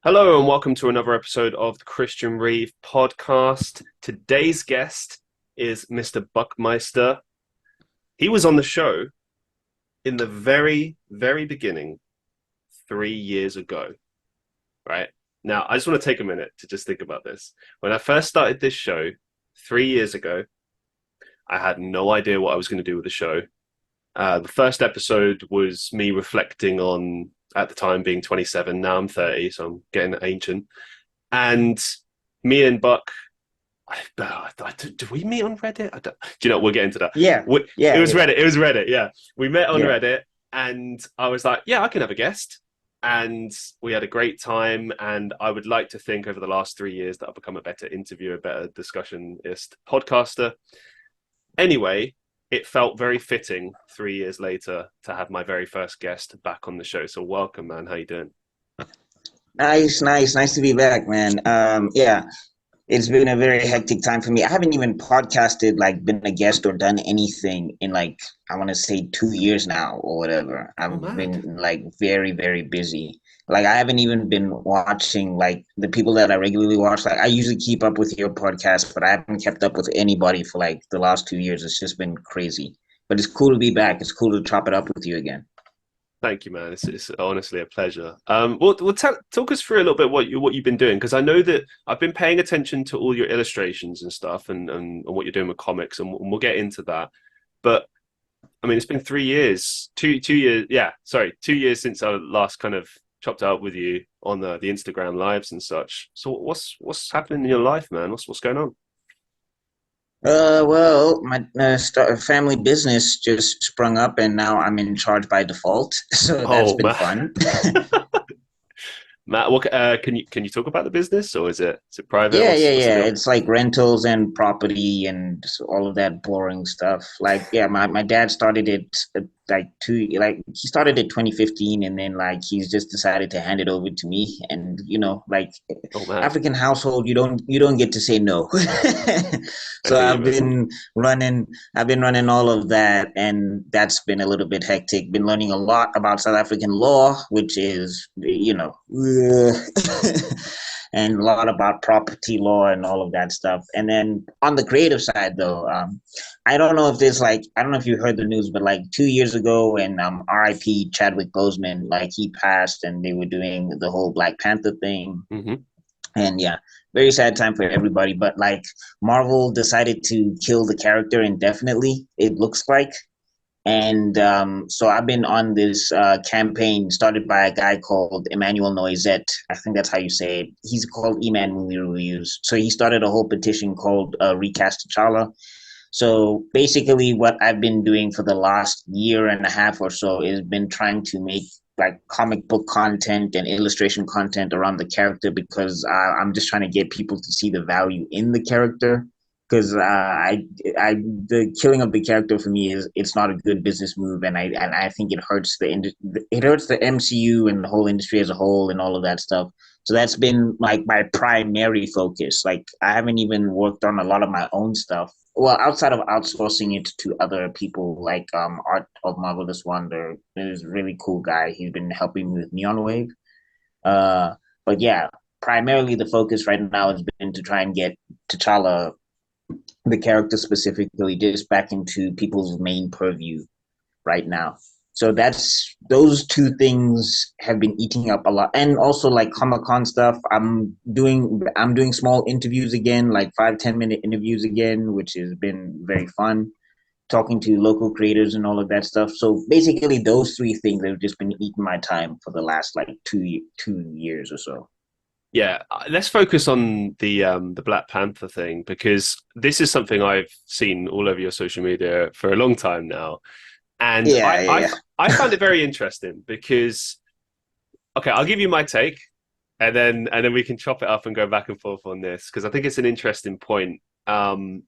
Hello and welcome to another episode of the Christian Reeve podcast. Today's guest is Mr. Buckmeister. He was on the show in the very, very beginning 3 years ago, right? Now, I just want to take a minute to just think about this. When I first started this show 3 years ago, I had no idea what I was going to do with the show. The first episode was me reflecting on, at the time, being 27. Now I'm 30, so I'm getting ancient. And me and Buck, did we meet on Reddit? Do you know? We'll get into that. Yeah, It yeah, was yeah, Reddit. It was Reddit. Yeah, we met on yeah. Reddit, and I was like, "Yeah, I can have a guest." And we had a great time. And I would like to think over the last 3 years that I've become a better interviewer, a better discussionist, podcaster. Anyway, it felt very fitting 3 years later to have my very first guest back on the show. So welcome, man. How you doing? Nice to be back, man. Yeah, it's been a very hectic time for me. I haven't even podcasted, like, been a guest or done anything in like I want to say 2 years now or whatever. Oh, I've mad. been like very, very busy. Like I haven't even been watching like the people that I regularly watch. Like I usually keep up with your podcast, but I haven't kept up with anybody for like the last 2 years. It's just been crazy. But it's cool to be back. It's cool to chop it up with you again. Thank you, man. It's honestly a pleasure. Talk us through a little bit what you've been doing, because I know that I've been paying attention to all your illustrations and stuff, and what you're doing with comics, and we'll get into that. But I mean, it's been 3 years, two years, yeah, sorry, 2 years since I last kind of chopped out with you on the Instagram lives and such. So what's happening in your life, man? What's going on? Well, my family business just sprung up, and now I'm in charge by default. So that's Oh been man, fun. Matt, can you talk about the business, or is it private? Yeah, What's yeah, what's the yeah. deal? It's like rentals and property and all of that boring stuff. Like, yeah, my dad started it he started it 2015, and then like he's just decided to hand it over to me. And like Oh man, African household, you don't get to say no. I So hear you, man. I've been running all of that, and that's been a little bit hectic. Been learning a lot about South African law, which is and a lot about property law and all of that stuff. And then on the creative side, though, I don't know if you heard the news, but like 2 years ago, when R.I.P. Chadwick Boseman, like he passed, and they were doing the whole Black Panther thing, Hmm. and yeah, very sad time for everybody. But like Marvel decided to kill the character indefinitely. It looks like, and so I've been on this campaign started by a guy called Emmanuel Noisette. I think that's how you say it. He's called E-Man Movie Reviews. So he started a whole petition called Recast Challa. So basically, what I've been doing for the last year and a half or so is been trying to make like comic book content and illustration content around the character, because I'm just trying to get people to see the value in the character. Because the killing of the character for me is it's not a good business move, and I think it hurts the MCU and the whole industry as a whole and all of that stuff. So that's been like my primary focus. Like I haven't even worked on a lot of my own stuff. Well, outside of outsourcing it to other people, like Art of Marvelous Wonder is a really cool guy. He's been helping me with Neon Wave. Uh, but yeah, primarily the focus right now has been to try and get T'Challa, the character specifically, just back into people's main purview right now. So that's those two things have been eating up a lot, and also like Comic Con stuff. I'm doing small interviews again, like 5-10 minute interviews again, which has been very fun. Talking to local creators and all of that stuff. So basically, those three things have just been eating my time for the last like 2 years or so. Yeah, let's focus on the Black Panther thing, because this is something I've seen all over your social media for a long time now, and Yeah, yeah, I find it very interesting because, okay, I'll give you my take, and then we can chop it up and go back and forth on this, because I think it's an interesting point. Um,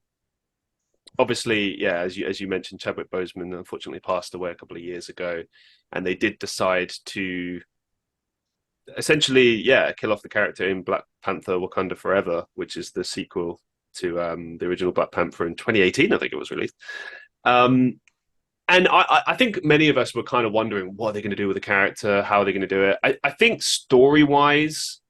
Obviously, yeah, as you mentioned, Chadwick Boseman unfortunately passed away a couple of years ago, and they did decide to essentially, yeah, kill off the character in Black Panther: Wakanda Forever, which is the sequel to the original Black Panther in 2018, I think it was released. Um, and I think many of us were kind of wondering what are they going to do with the character, how are they going to do it. I think story wise,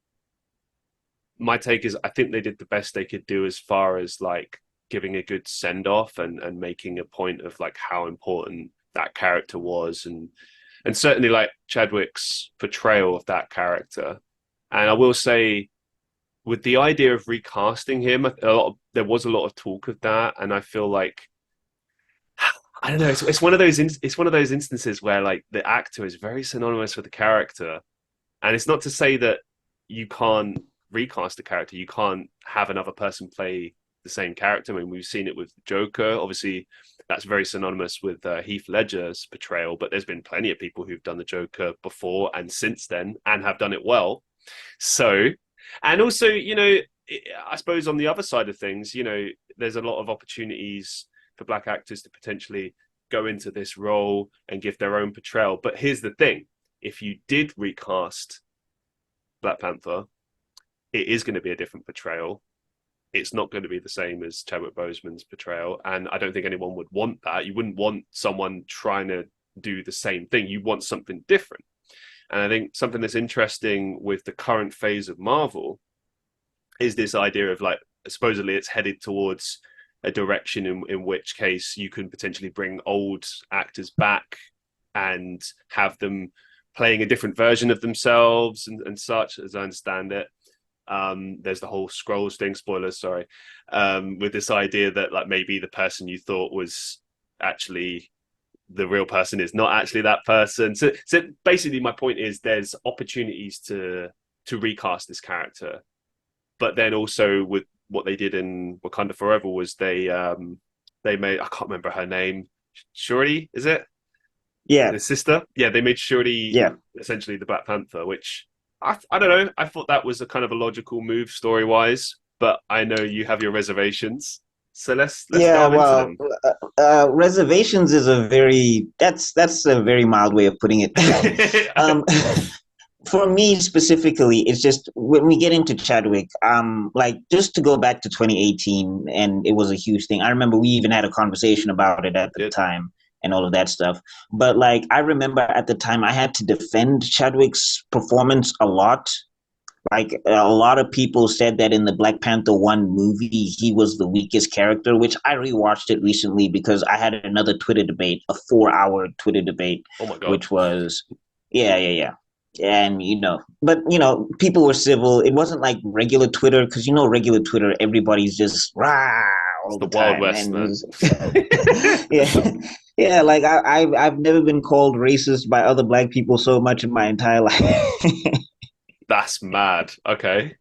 my take is I think they did the best they could do as far as like giving a good send off and making a point of like how important that character was and certainly like Chadwick's portrayal of that character. And I will say with the idea of recasting him, there was a lot of talk of that, and I feel like I don't know. It's one of those it's one of those instances where like the actor is very synonymous with the character, and it's not to say that you can't recast a character. You can't have another person play the same character. I mean, we've seen it with Joker. Obviously, that's very synonymous with Heath Ledger's portrayal. But there's been plenty of people who've done the Joker before and since then, and have done it well. So, and also, I suppose on the other side of things, there's a lot of opportunities for black actors to potentially go into this role and give their own portrayal. But here's the thing: if you did recast Black Panther, it is going to be a different portrayal. It's not going to be the same as Chadwick Boseman's portrayal, and I don't think anyone would want that. You wouldn't want someone trying to do the same thing. You want something different. And I think something that's interesting with the current phase of Marvel is this idea of like, supposedly it's headed towards a direction in which case you can potentially bring old actors back and have them playing a different version of themselves and such, as I understand it. There's the whole scrolls thing, spoilers, sorry, with this idea that like maybe the person you thought was actually the real person is not actually that person. So basically my point is there's opportunities to recast this character, but then also with what they did in Wakanda Forever was they made, I can't remember her name, Shuri, is it? Yeah, The sister? Yeah, they made Shuri yeah. essentially the Black Panther, which I don't know. I thought that was a kind of a logical move story wise, but I know you have your reservations. So let's Yeah, delve into well, them. reservations is that's a very mild way of putting it. um, for me specifically, it's just when we get into Chadwick, like just to go back to 2018, and it was a huge thing. I remember we even had a conversation about it at the Did. time and all of that stuff. But like, I remember at the time I had to defend Chadwick's performance a lot. Like a lot of people said that in the Black Panther 1 movie, he was the weakest character, which I rewatched it recently because I had another Twitter debate, a 4 hour Twitter debate, Oh my god. which was, yeah, yeah, yeah. And, but, people were civil. It wasn't like regular Twitter because, regular Twitter, everybody's just rah It's all the the Wild time. West, And man. yeah, yeah, like I've never been called racist by other black people so much in my entire life. That's mad. Okay.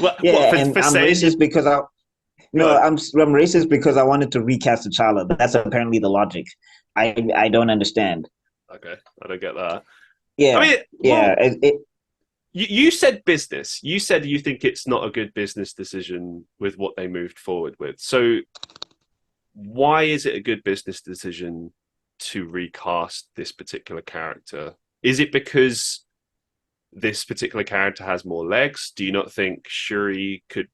What Yeah, for and I'm saying you racist because I go no, on. I'm racist because I wanted to recast T'Challa. That's apparently the logic. I don't understand. Okay, I don't get that. I Yeah, mean, yeah. well, you said business. You said you think it's not a good business decision with what they moved forward with. So why is it a good business decision to recast this particular character? Is it because this particular character has more legs? Do you not think Shuri could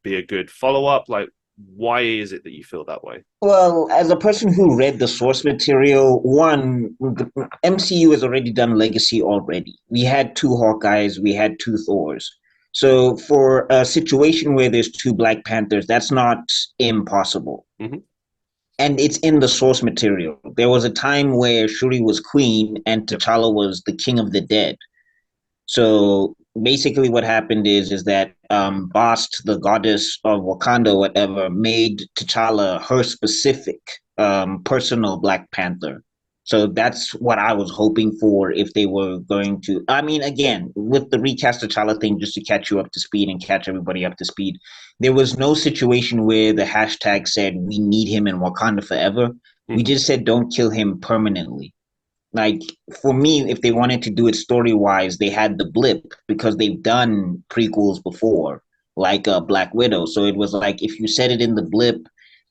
be a good follow up? Like, why is it that you feel that way? Well, as a person who read the source material, one, the MCU has already done Legacy already. We had two Hawkeyes, we had two Thors. So for a situation where there's two Black Panthers, that's not impossible. Mm-hmm. And it's in the source material. There was a time where Shuri was queen and Yep. T'Challa was the king of the dead. So basically, what happened is that Bast, the goddess of Wakanda, whatever, made T'Challa her specific personal Black Panther. So that's what I was hoping for if they were going to. I mean, again, with the recast T'Challa thing, just to catch you up to speed and catch everybody up to speed, there was no situation where the hashtag said we need him in Wakanda forever. We Mm-hmm. just said don't kill him permanently. Like for me, if they wanted to do it story wise, they had the blip because they've done prequels before, like Black Widow. So it was like if you said it in the blip,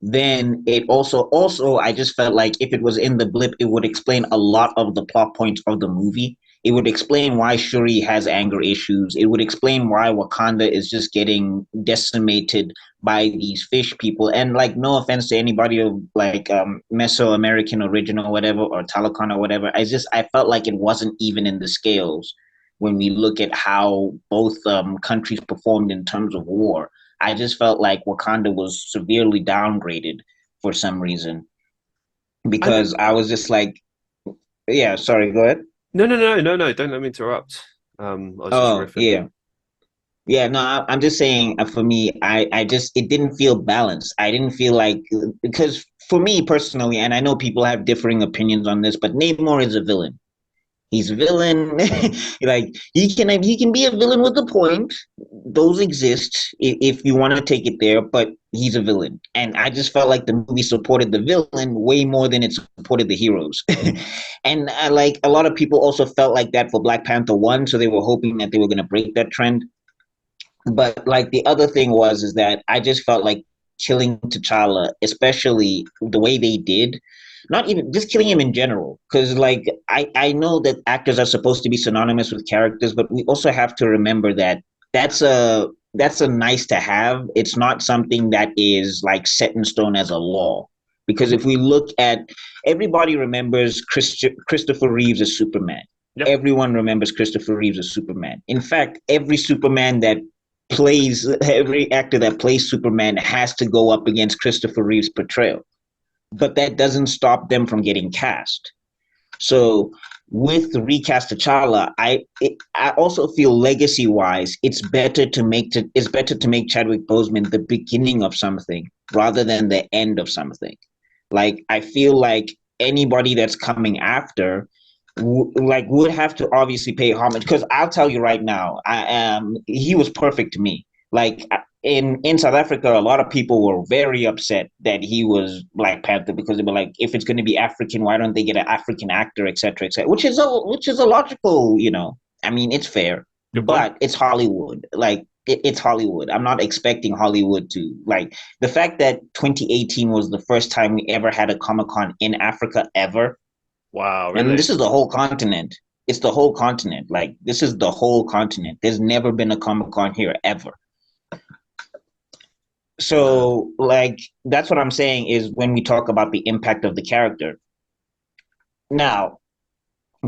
then it also I just felt like if it was in the blip, it would explain a lot of the plot points of the movie. It would explain why Shuri has anger issues. It would explain why Wakanda is just getting decimated by these fish people. And like, no offense to anybody of like Mesoamerican origin or whatever, or Talakan or whatever. I felt like it wasn't even in the scales when we look at how both countries performed in terms of war. I just felt like Wakanda was severely downgraded for some reason I think because I was just like, yeah, sorry, go ahead. no. Don't let me interrupt. I was just Oh, riffing. yeah. Yeah, no, I'm just saying for me, I just, it didn't feel balanced. I didn't feel like, because for me personally, and I know people have differing opinions on this, but Namor is a villain. He's a villain. Like he can be a villain with a point. Those exist if you want to take it there, but he's a villain. And I just felt like the movie supported the villain way more than it supported the heroes. And like a lot of people also felt like that for Black Panther 1, so they were hoping that they were going to break that trend. But like the other thing was is that I just felt like killing T'Challa, especially the way they did, not even just killing him in general, because like I know that actors are supposed to be synonymous with characters, but we also have to remember that that's a nice to have. It's not something that is like set in stone as a law. Because if Hmm. we look at everybody remembers Christopher Reeves as Superman. Yep. Everyone remembers Christopher Reeves as Superman. In fact, every actor that plays Superman has to go up against Christopher Reeve's portrayal. But that doesn't stop them from getting cast. So with the recast T'Challa, I also feel legacy wise, it's better to make Chadwick Boseman the beginning of something rather than the end of something. Like I feel like anybody that's coming after like would have to obviously pay homage because I'll tell you right now, I am he was perfect to me. Like in South Africa, a lot of people were very upset that he was Black Panther because they were like, if it's going to be African, why don't they get an African actor, etc., etc. Which is a logical, I mean, it's fair, Good point. but it's Hollywood. Like it's Hollywood. I'm not expecting Hollywood to like the fact that 2018 was the first time we ever had a Comic Con in Africa ever, Wow, and really? this is the whole continent. It's the whole continent. Like this is the whole continent. There's never been a Comic Con here ever. Mad. So like that's what I'm saying is when we talk about the impact of the character. Now,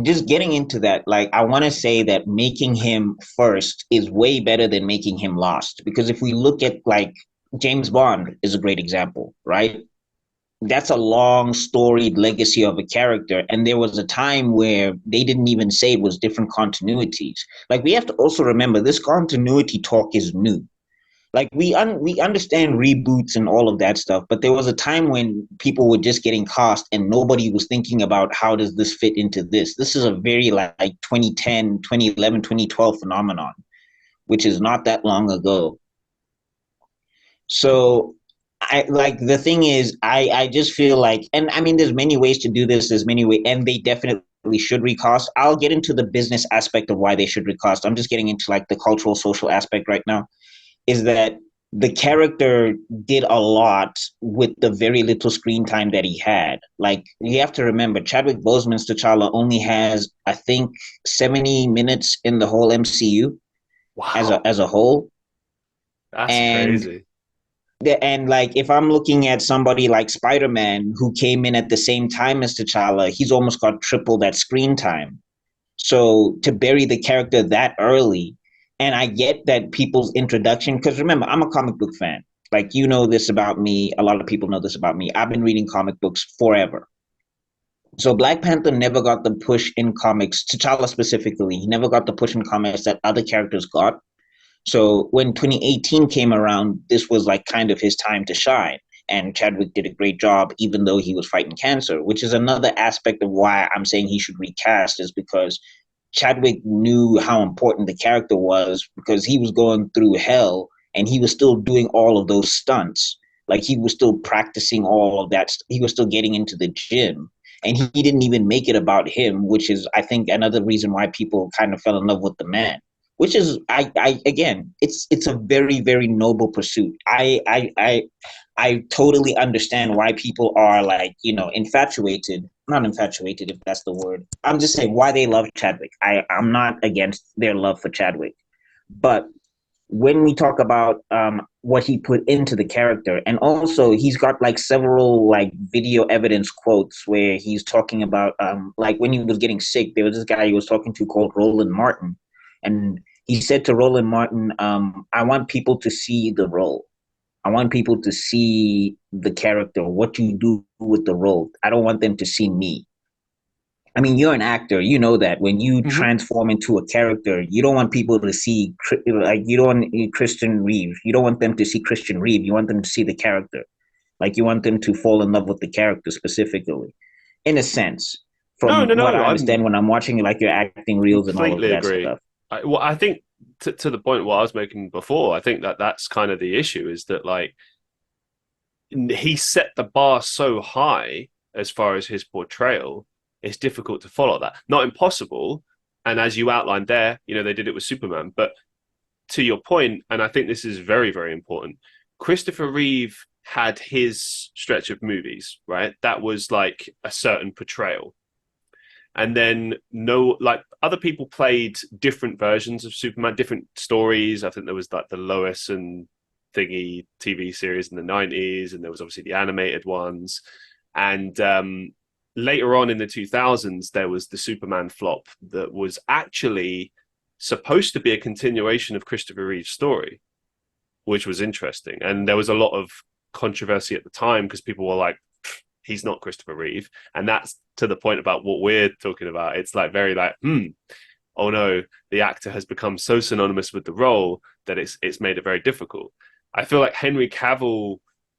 just getting into that, like I want to say that making him first is way better than making him last. Because if we look at like James Bond is a great example, right? That's a long storied legacy of a character, and there was a time where they didn't even say it was different continuities. Like we have to also remember this continuity talk is new. Like we understand reboots and all of that stuff, but there was a time when people were just getting cast and nobody was thinking about how does this fit into this is a very like 2010, 2011, 2012 phenomenon, which is not that long ago. So I like the thing is I just feel like, and I mean there's many ways to do this, there's many ways, and they definitely should recast. I'll get into the business aspect of why they should recast. I'm just getting into like the cultural social aspect right now. Is that the character did a lot with the very little screen time that he had. Like you have to remember, Chadwick Boseman's T'Challa only has, I think, 70 minutes in the whole MCU as a Wow, as a whole. that's And crazy. like if I'm looking at somebody like Spider-Man who came in at the same time as T'Challa, he's almost got triple that screen time. So to bury the character that early, and I get that people's introduction, because remember, I'm a comic book fan. Like you know this about me, a lot of people know this about me. I've been reading comic books forever. So Black Panther never got the push in comics, T'Challa specifically, he never got the push in comics that other characters got. So when 2018 came around, this was like kind of his time to shine. And Chadwick did a great job, even though he was fighting cancer, which is another aspect of why I'm saying he should recast, is because Chadwick knew how important the character was because he was going through hell and he was still doing all of those stunts. Like he was still practicing all of that. He was still getting into the gym. And he didn't even make it about him, which is, I think, another reason why people kind of fell in love with the man. Which is, I again, it's a very, very noble pursuit. I totally understand why people are like, infatuated, not infatuated, if that's the word. I'm just saying why they love Chadwick. I'm not against their love for Chadwick. But when we talk about what he put into the character, and also he's got like several like video evidence quotes where he's talking about like when he was getting sick, there was this guy he was talking to called Roland Martin, and he said to Roland Martin, "I want people to see the role. I want people to see the character, what you do with the role. I don't want them to see me." I mean, you're an actor. You know that when you Hmm. transform into a character, you don't want people to see like you don't want Christian Reeve. You don't want them to see Christian Reeve. You want them to see the character. Like you want them to fall in love with the character specifically, in a sense. No, From no, what no. I understand when I'm watching like your acting reels and all of Completely that agree. stuff. Well, I think to the point what I was making before, I think that that's kind of the issue is that like he set the bar so high as far as his portrayal, it's difficult to follow that. Not impossible. And as you outlined there, they did it with Superman. But to your point, and I think this is very, very important, Christopher Reeve had his stretch of movies, right? That was like a certain portrayal. And then no, like other people played different versions of Superman, different stories. I think there was like the Lois and Thingy TV series in the 90s, and there was obviously the animated ones. And later on in the 2000s, there was the Superman flop that was actually supposed to be a continuation of Christopher Reeve's story, which was interesting. And there was a lot of controversy at the time because people were like, he's not Christopher Reeve. And that's to the point about what we're talking about. It's like very like, oh no, the actor has become so synonymous with the role that it's made it very difficult. I feel like Henry Cavill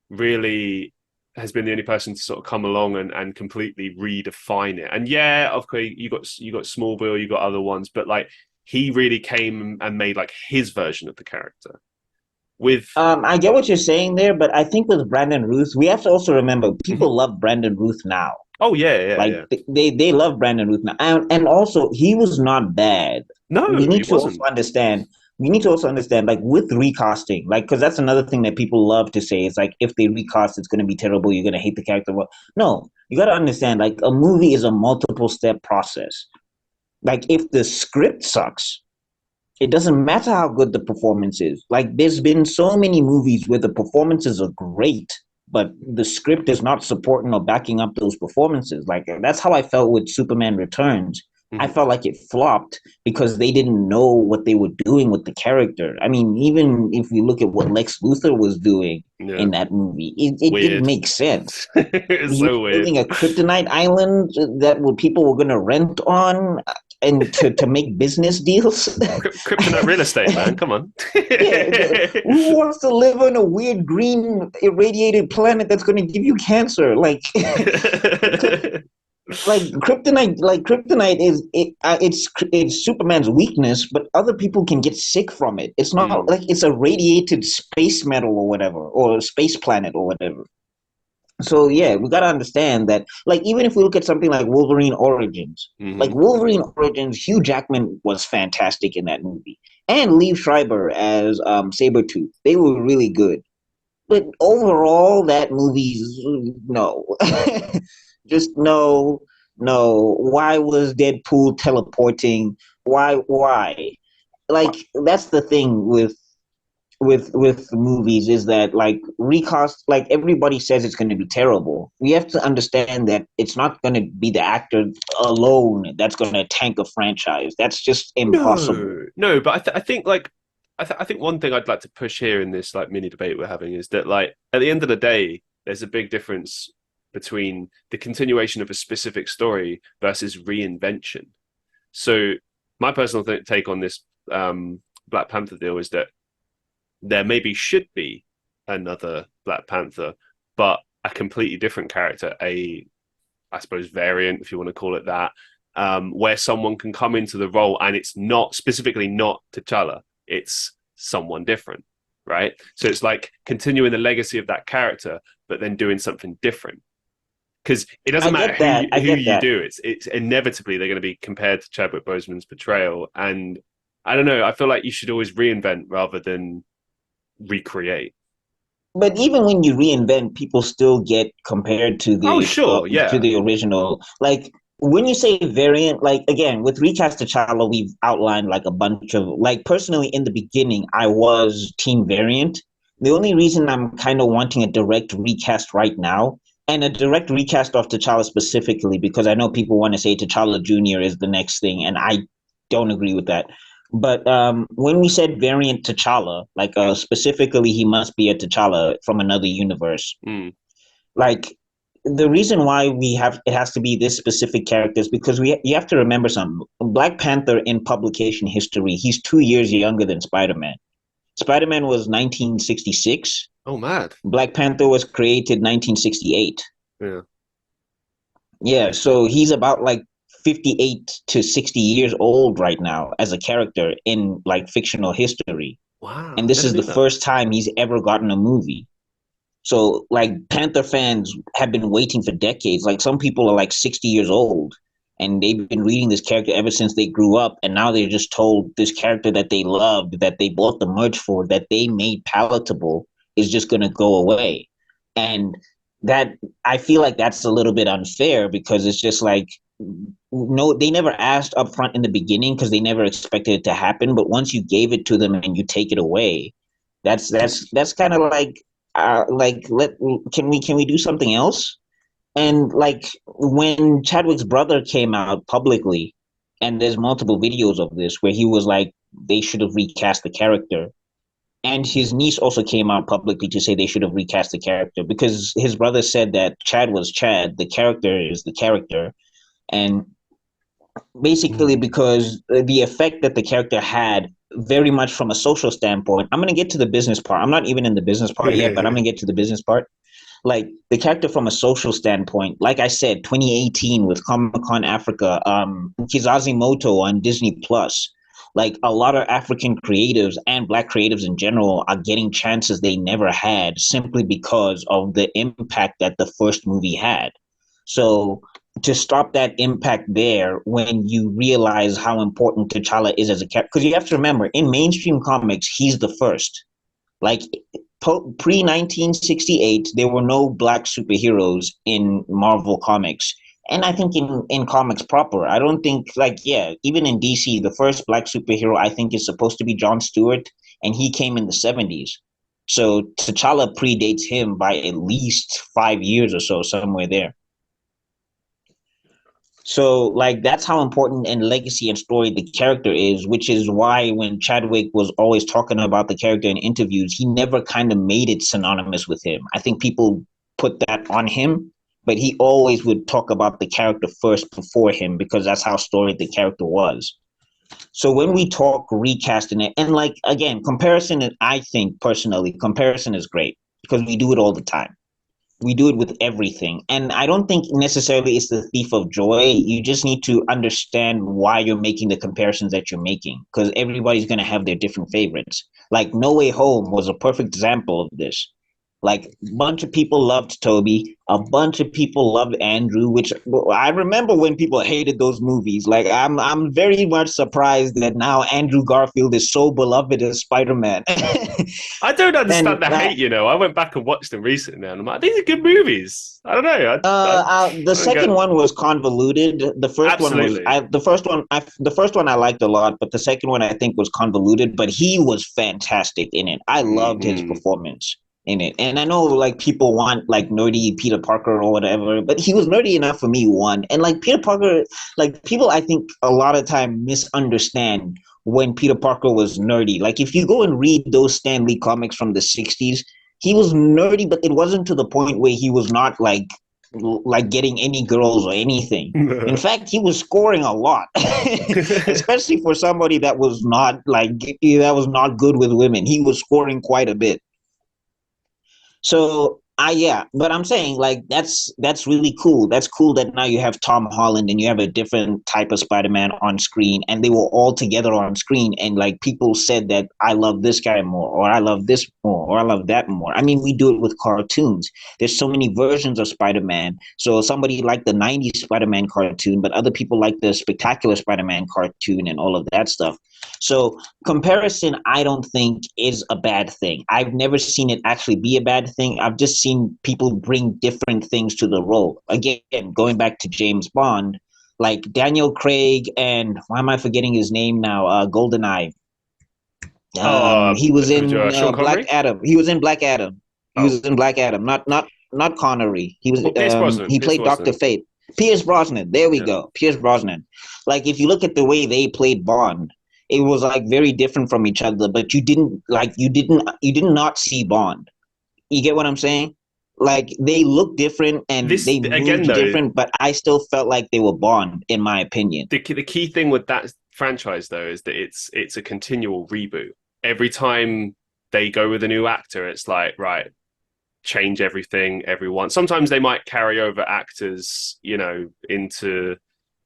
really has been the only person to sort of come along and completely redefine it. And yeah, okay, you got Smallville, you got other ones, but like he really came and made like his version of the character with I get what you're saying there, but I think with Brandon Ruth, we have to also remember Mhm. people love Brandon Ruth now. Oh yeah, yeah, Like yeah. they love Brandon Ruth now, and also he was not bad. We No, he need to also wasn't. understand. We need to also understand, like with recasting, like because that's another thing that people love to say. It's like if they recast, it's going to be terrible. You're going to hate the character. Well, no, you got to understand. Like a movie is a multiple step process. Like if the script sucks, it doesn't matter how good the performance is. Like there's been so many movies where the performances are great, but the script is not supporting or backing up those performances. Like that's how I felt with Superman Returns. I Mhm. felt like it flopped because they didn't know what they were doing with the character. I mean, even if we look at what Lex Luthor was doing Yeah, in that movie, it didn't weird. make sense. It's He was so weird. building a kryptonite island that people were going to rent on and to make business deals. Kryptonite real estate, man. Come on. Yeah, who wants to live on a weird green irradiated planet that's going to give you cancer? Kryptonite is it's Superman's weakness, but other people can get sick from it. It's not Mm. like it's a radiated space metal or whatever, or a space planet or whatever. So yeah, we gotta understand that. Like even if we look at something like Wolverine Origins, like Hmm. Wolverine Origins, Hugh Jackman was fantastic in that movie, and Liev Schreiber as Sabretooth. They were really good. But overall, that movie's no, just no, no. Why was Deadpool teleporting? Why? Like that's the thing with movies is that like recast, like everybody says it's going to be terrible. We have to understand that it's not going to be the actor alone that's going to tank a franchise. That's just impossible. No, no, but I think like I think one thing I'd like to push here in this like mini debate we're having is that like at the end of the day, there's a big difference between the continuation of a specific story versus reinvention. So my personal take on this Black Panther deal is that there maybe should be another Black Panther, but a completely different character, I suppose variant, if you want to call it that, where someone can come into the role and it's not specifically not T'Challa, it's someone different, right? So it's like continuing the legacy of that character, but then doing something different. Because it doesn't I matter get that. I who get you that. do, it's inevitably they're going to be compared to Chadwick Boseman's portrayal, and I don't know. I feel like you should always reinvent rather than recreate. But even when you reinvent, people still get compared Oh, sure, to yeah. the original. Like when you say variant, like again with recast T'Challa, we've outlined like a bunch of like personally in the beginning, I was team variant. The only reason I'm kind of wanting a direct recast right now, and a direct recast of T'Challa specifically, because I know people want to say T'Challa Junior is the next thing, and I don't agree with that. But when we said variant T'Challa, like specifically, he must be a T'Challa from another universe. Mm. Like the reason why we have it has to be this specific character is because we you have to remember something. Black Panther in publication history, he's 2 years younger than Spider Man. Spider Man was 1966. Oh, mad. Black Panther was created 1968. Yeah. Yeah, so he's about like 58 to 60 years old right now as a character in like fictional history. Wow. And I this never is the knew that. first time he's ever gotten a movie. So like Panther fans have been waiting for decades. Like some people are like 60 years old and they've been reading this character ever since they grew up, and now they're just told this character that they loved, that they bought the merch for, that they made palatable, is just going to go away. And that, I feel like that's a little bit unfair because it's just like, no, they never asked up front in the beginning because they never expected it to happen, but once you gave it to them and you take it away, that's kind of like, let can we do something else? And like when Chadwick's brother came out publicly, and there's multiple videos of this where he was like they should have recast the character, and his niece also came out publicly to say they should have recast the character because his brother said that Chad was Chad, the character is the character, and basically Mm. because the effect that the character had very much from a social standpoint. I'm going to get to the business part. I'm not even in the business part yet, but I'm going to get to the business part. Like the character from a social standpoint, like I said, 2018 with Comic Con Africa, Kizazi Moto on Disney Plus. Like a lot of African creatives and Black creatives in general are getting chances they never had simply because of the impact that the first movie had. So to stop that impact there, when you realize how important T'Challa is as a character, because you have to remember, in mainstream comics, he's the first. Like pre 1968, there were no black superheroes in Marvel comics. And I think in comics proper, I don't think, like, yeah, even in DC, the first black superhero I think is supposed to be John Stewart, and he came in the 70s. So T'Challa predates him by at least 5 years or so, somewhere there. So, like, that's how important in legacy and story the character is, which is why when Chadwick was always talking about the character in interviews, he never kind of made it synonymous with him. I think people put that on him, but he always would talk about the character first before him because that's how storied the character was. So when we talk recasting it, and like again, comparison, I think personally, comparison is great because we do it all the time. We do it with everything. And I don't think necessarily it's the thief of joy. You just need to understand why you're making the comparisons that you're making because everybody's going to have their different favorites. Like No Way Home was a perfect example of this. Like a bunch of people loved Toby, a bunch of people loved Andrew, which I remember when people hated those movies. Like I'm very much surprised that now Andrew Garfield is so beloved as Spider-Man. I don't and understand the hate, you know. I went back and watched them recently and I'm like, these are good movies. I don't know. The I don't second get. one was convoluted. The first one was Absolutely. the first one I liked a lot, but the second one I think was convoluted. But he was fantastic in it. I loved his Mm-hmm. performance in it. And I know like people want like nerdy Peter Parker or whatever, but he was nerdy enough for me one. And like Peter Parker, like people I think a lot of time misunderstand when Peter Parker was nerdy. Like if you go and read those Stan Lee comics from the 60s, he was nerdy, but it wasn't to the point where he was not like getting any girls or anything. In fact, he was scoring a lot, especially for somebody that was not good with women. He was scoring quite a bit. So I yeah, but I'm saying like that's really cool. That's cool that now you have Tom Holland and you have a different type of Spider-Man on screen, and they were all together on screen, and like people said that I love this guy more, or I love this more, or I love that more. I mean, we do it with cartoons. There's so many versions of Spider-Man. So somebody liked the '90s Spider-Man cartoon, but other people like the Spectacular Spider-Man cartoon and all of that stuff. So comparison, I don't think is a bad thing. I've never seen it actually be a bad thing. I've just seen people bring different things to the role. Again, going back to James Bond, like Daniel Craig and why am I forgetting his name now? Goldeneye. Oh, He was in Sean Black Connery. Adam. He was in Black Adam. He Oh, was in Black Adam. Not Connery. He was well, Pierce Brosnan. he Pierce played Doctor Brosnan. Fate. Pierce Brosnan. There we Yeah. go. Pierce Brosnan. Like if you look at the way they played Bond, it was like very different from each other, but you did not see Bond. You get what I'm saying? Like they look different and This they again moved though, different, but I still felt like they were Bond, in my opinion. the key thing with that franchise though is that it's a continual reboot. Every time they go with a new actor, it's like right, change everything, everyone. Sometimes they might carry over actors, into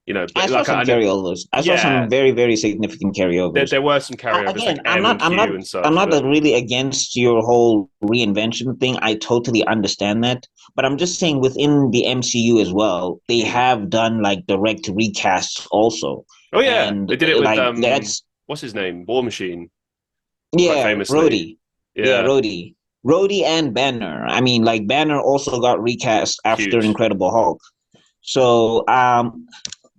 I saw like some I know, carryovers. I saw yeah, some very, very significant there carryovers. there were some carryovers Again, like M and Q and I'm such, not but really against your whole reinvention thing. I totally understand that, but I'm just saying within the MCU as well, they mm. have done like direct recasts also, Oh yeah, and they did it with like that's what's his name, War Machine, quite yeah, famously. Yeah, Rhodey and Banner. I mean, like Banner also got recast after huge. Incredible Hulk. So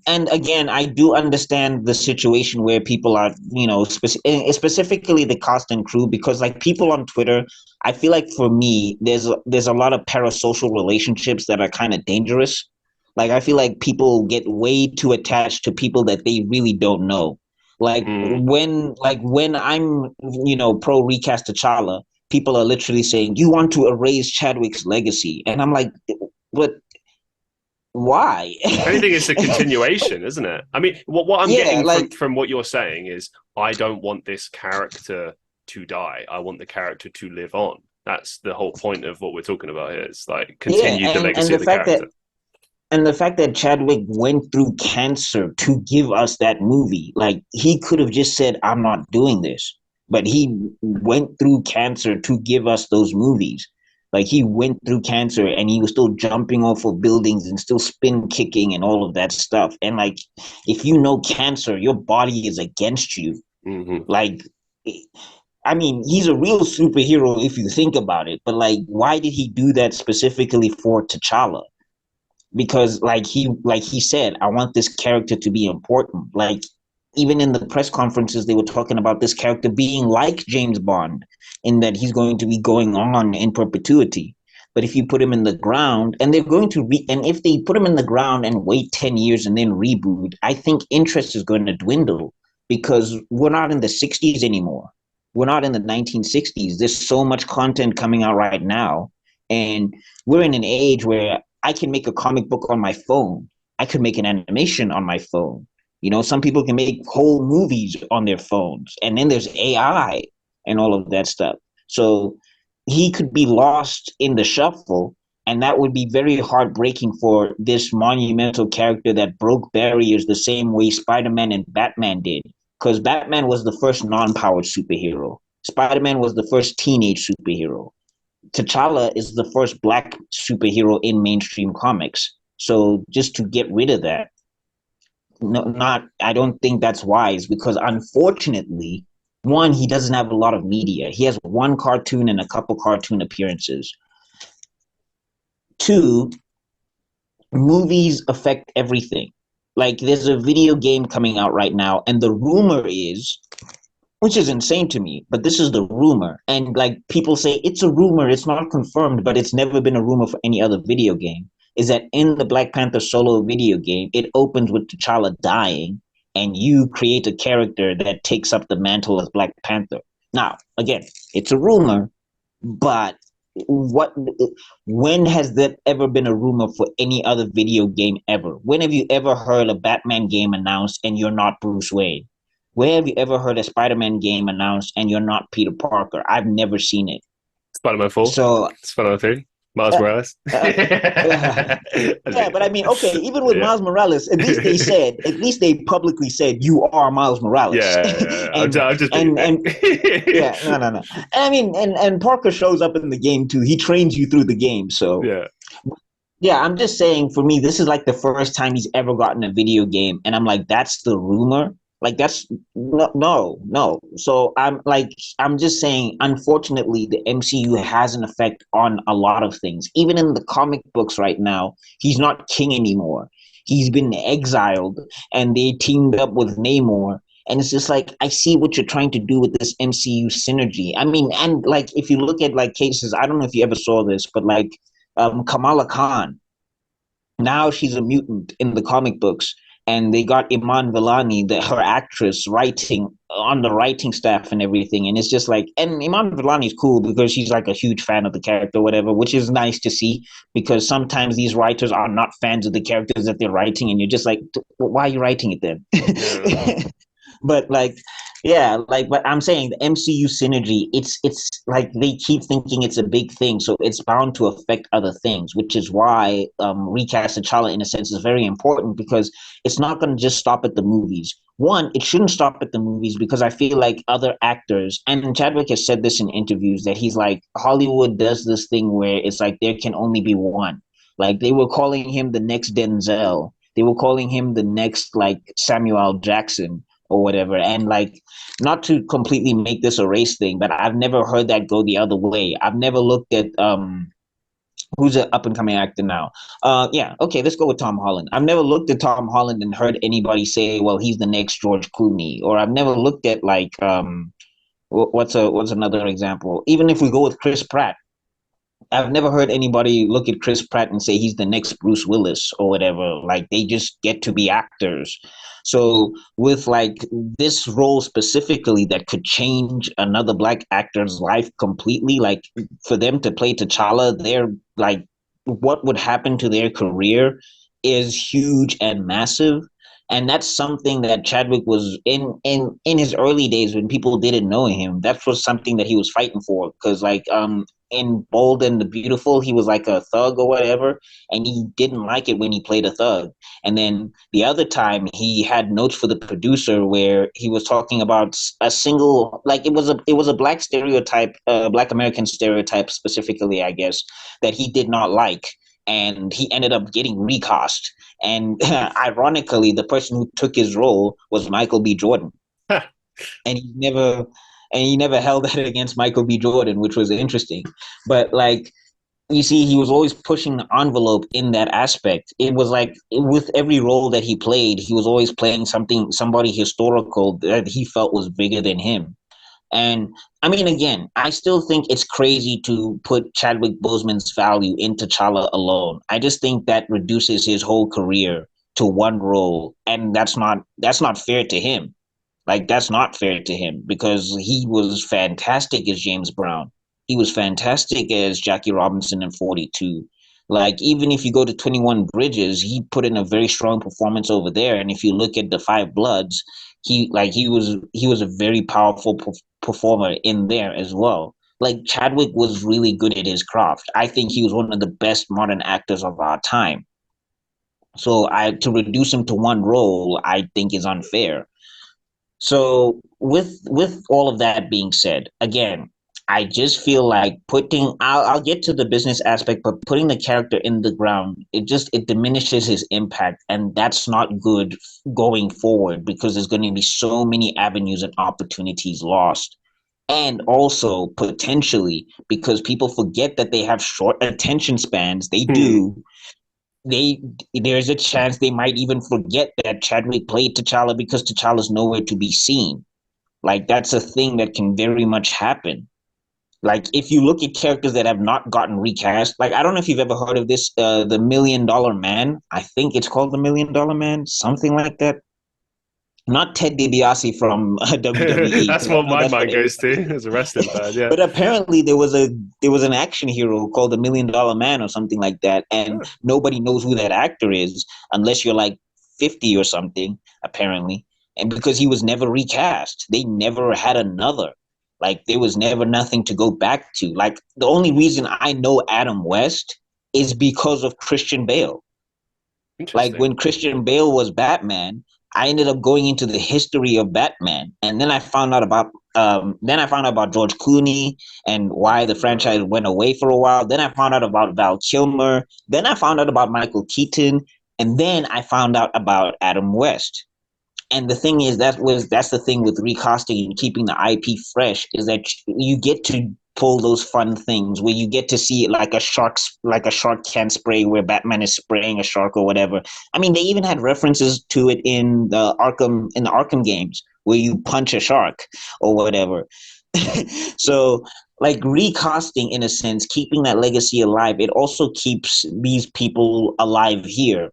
and again, I do understand the situation where people are, specifically the cast and crew, because like people on Twitter, I feel like for me, there's a lot of parasocial relationships that are kind of dangerous. Like I feel like people get way too attached to people that they really don't know. Mm. Like when I'm, pro recast T'Challa, people are literally saying you want to erase Chadwick's legacy, and I'm like, but why? If anything, it's a continuation, isn't it? I mean, what I'm Yeah, getting from like what you're saying is, I don't want this character to die. I want the character to live on. That's the whole point of what we're talking about here. It's like yeah, continue the and legacy the of the fact that character. Chadwick went through cancer to give us that movie, like he could have just said, "I'm not doing this," but he went through cancer to give us those movies. Like he went through cancer and he was still jumping off of buildings and still spin kicking and all of that stuff. And like, if you know cancer, your body is against you. Hmm. Like, I mean, he's a real superhero if you think about it. But like, why did he do that specifically for T'Challa? Because like he said, I want this character to be important. Like even in the press conferences, they were talking about this character being like James Bond, in that he's going to be going on in perpetuity. But if you put him in the ground, and they're going to and if they put him in the ground and wait 10 years and then reboot, I think interest is going to dwindle because we're not in the '60s anymore. We're not in the 1960s. There's so much content coming out right now, and we're in an age where I can make a comic book on my phone. I could make an animation on my phone. Some people can make whole movies on their phones. And then there's AI and all of that stuff. So he could be lost in the shuffle. And that would be very heartbreaking for this monumental character that broke barriers the same way Spider-Man and Batman did. Because Batman was the first non-powered superhero. Spider-Man was the first teenage superhero. T'Challa is the first black superhero in mainstream comics. So just to get rid of that, no, not I don't think that's wise because unfortunately, one, he doesn't have a lot of media. He has one cartoon and a couple cartoon appearances. Two, movies affect everything. Like there's a video game coming out right now, and the rumor is, which is insane to me, but this is the rumor. And like people say, it's a rumor, it's not confirmed, but it's never been a rumor for any other video game. Is that in the Black Panther solo video game, it opens with T'Challa dying, and you create a character that takes up the mantle as Black Panther. Now, again, it's a rumor, but what when has that ever been a rumor for any other video game ever? When have you ever heard a Batman game announced and you're not Bruce Wayne? Where have you ever heard a Spider-Man game announced and you're not Peter Parker? I've never seen it. Spider-Man 4, So, Spider-Man 3, Miles uh, Morales. uh, uh, yeah, but I mean, okay, even with Yeah. Miles Morales, at least they publicly said you are Miles Morales, Yeah. and I'm just being a and dick. and yeah, no, no, no. I mean, and Parker shows up in the game too. He trains you through the game, so Yeah. yeah, I'm just saying for me, this is like the first time he's ever gotten a video game. And I'm like, that's the rumor. Like that's no, no, no. So I'm just saying, unfortunately, the MCU has an effect on a lot of things. Even in the comic books right now, he's not king anymore. He's been exiled and they teamed up with Namor. And it's just like, I see what you're trying to do with this MCU synergy. I mean, and like, if you look at like cases, I don't know if you ever saw this, but like Kamala Khan. Now she's a mutant in the comic books, and they got Iman Vellani, her actress, writing on the writing staff and everything. And it's just like, and Iman Vellani is cool because she's like a huge fan of the character, or whatever, which is nice to see because sometimes these writers are not fans of the characters that they're writing, and you're just like, why are you writing it then? Yeah. But like, yeah, like, but I'm saying the MCU synergy, it's like they keep thinking it's a big thing, so it's bound to affect other things, which is why recast T'Challa in a sense is very important, because it's not going to just stop at the movies. One, it shouldn't stop at the movies because I feel like other actors, and Chadwick has said this in interviews, that he's like, Hollywood does this thing where it's like there can only be one. Like they were calling him the next Denzel. They were calling him the next like Samuel Jackson or whatever. And like, not to completely make this a race thing, but I've never heard that go the other way. I've never looked at who's an up and coming actor now. Yeah, okay, let's go with Tom Holland. I've never looked at Tom Holland and heard anybody say, well, he's the next George Clooney. Or I've never looked at like what's another example? Even if we go with Chris Pratt, I've never heard anybody look at Chris Pratt and say he's the next Bruce Willis or whatever. Like they just get to be actors. So with like this role specifically that could change another black actor's life completely, like for them to play T'Challa, they're like what would happen to their career is huge and massive. And that's something that Chadwick was in his early days when people didn't know him. That was something that he was fighting for, because like in Bold and the Beautiful, he was like a thug or whatever, and he didn't like it when he played a thug. And then the other time, he had notes for the producer where he was talking about a single, like it was a black stereotype, black American stereotype specifically, I guess, that he did not like, and he ended up getting recast. And ironically, the person who took his role was Michael B. Jordan, and he never held that against Michael B. Jordan, which was interesting. But like, you see, he was always pushing the envelope in that aspect. It was like with every role that he played, he was always playing somebody historical that he felt was bigger than him. And I mean, again, I still think it's crazy to put Chadwick Boseman's value into Chala alone. I just think that reduces his whole career to one role, and that's not fair to him. Like that's not fair to him because he was fantastic as James Brown. He was fantastic as Jackie Robinson in 42. Like even if you go to 21 Bridges, he put in a very strong performance over there. And if you look at the Five Bloods, he was a very powerful performer in there as well. Like Chadwick was really good at his craft. I think he was one of the best modern actors of our time. So I to reduce him to one role, I think is unfair. So with all of that being said, again, I just feel like I'll get to the business aspect, but putting the character in the ground, it diminishes his impact, and that's not good going forward because there's going to be so many avenues and opportunities lost. And also potentially because people forget that they have short attention spans, they Hmm. do, they there's a chance they might even forget that Chadwick played T'Challa because T'Challa's nowhere to be seen. Like that's a thing that can very much happen. Like if you look at characters that have not gotten recast, like I don't know if you've ever heard of this, the $1 Million Man. I think it's called the $1 Million Man, something like that. Not Ted DiBiase from WWE, That's because I what know my that's what mind goes to everybody. as a wrestling fan. Yeah. But apparently there was an action hero called the $1 Million Man or something like that, and Huh. nobody knows who that actor is unless you're like 50 or something, apparently. And because he was never recast, they never had another. Like there was never nothing to go back to. Like the only reason I know Adam West is because of Christian Bale. Like Interesting. when Christian Bale was Batman, I ended up going into the history of Batman, and then I found out about George Clooney and why the franchise went away for a while. Then I found out about Val Kilmer. Then I found out about Michael Keaton, and then I found out about Adam West. And the thing is, that's the thing with recasting and keeping the IP fresh, is that you get to pull those fun things where you get to see it like a shark can spray, where Batman is spraying a shark or whatever. I mean, they even had references to it in the Arkham games where you punch a shark or whatever. So like recasting, in a sense, keeping that legacy alive, it also keeps these people alive here.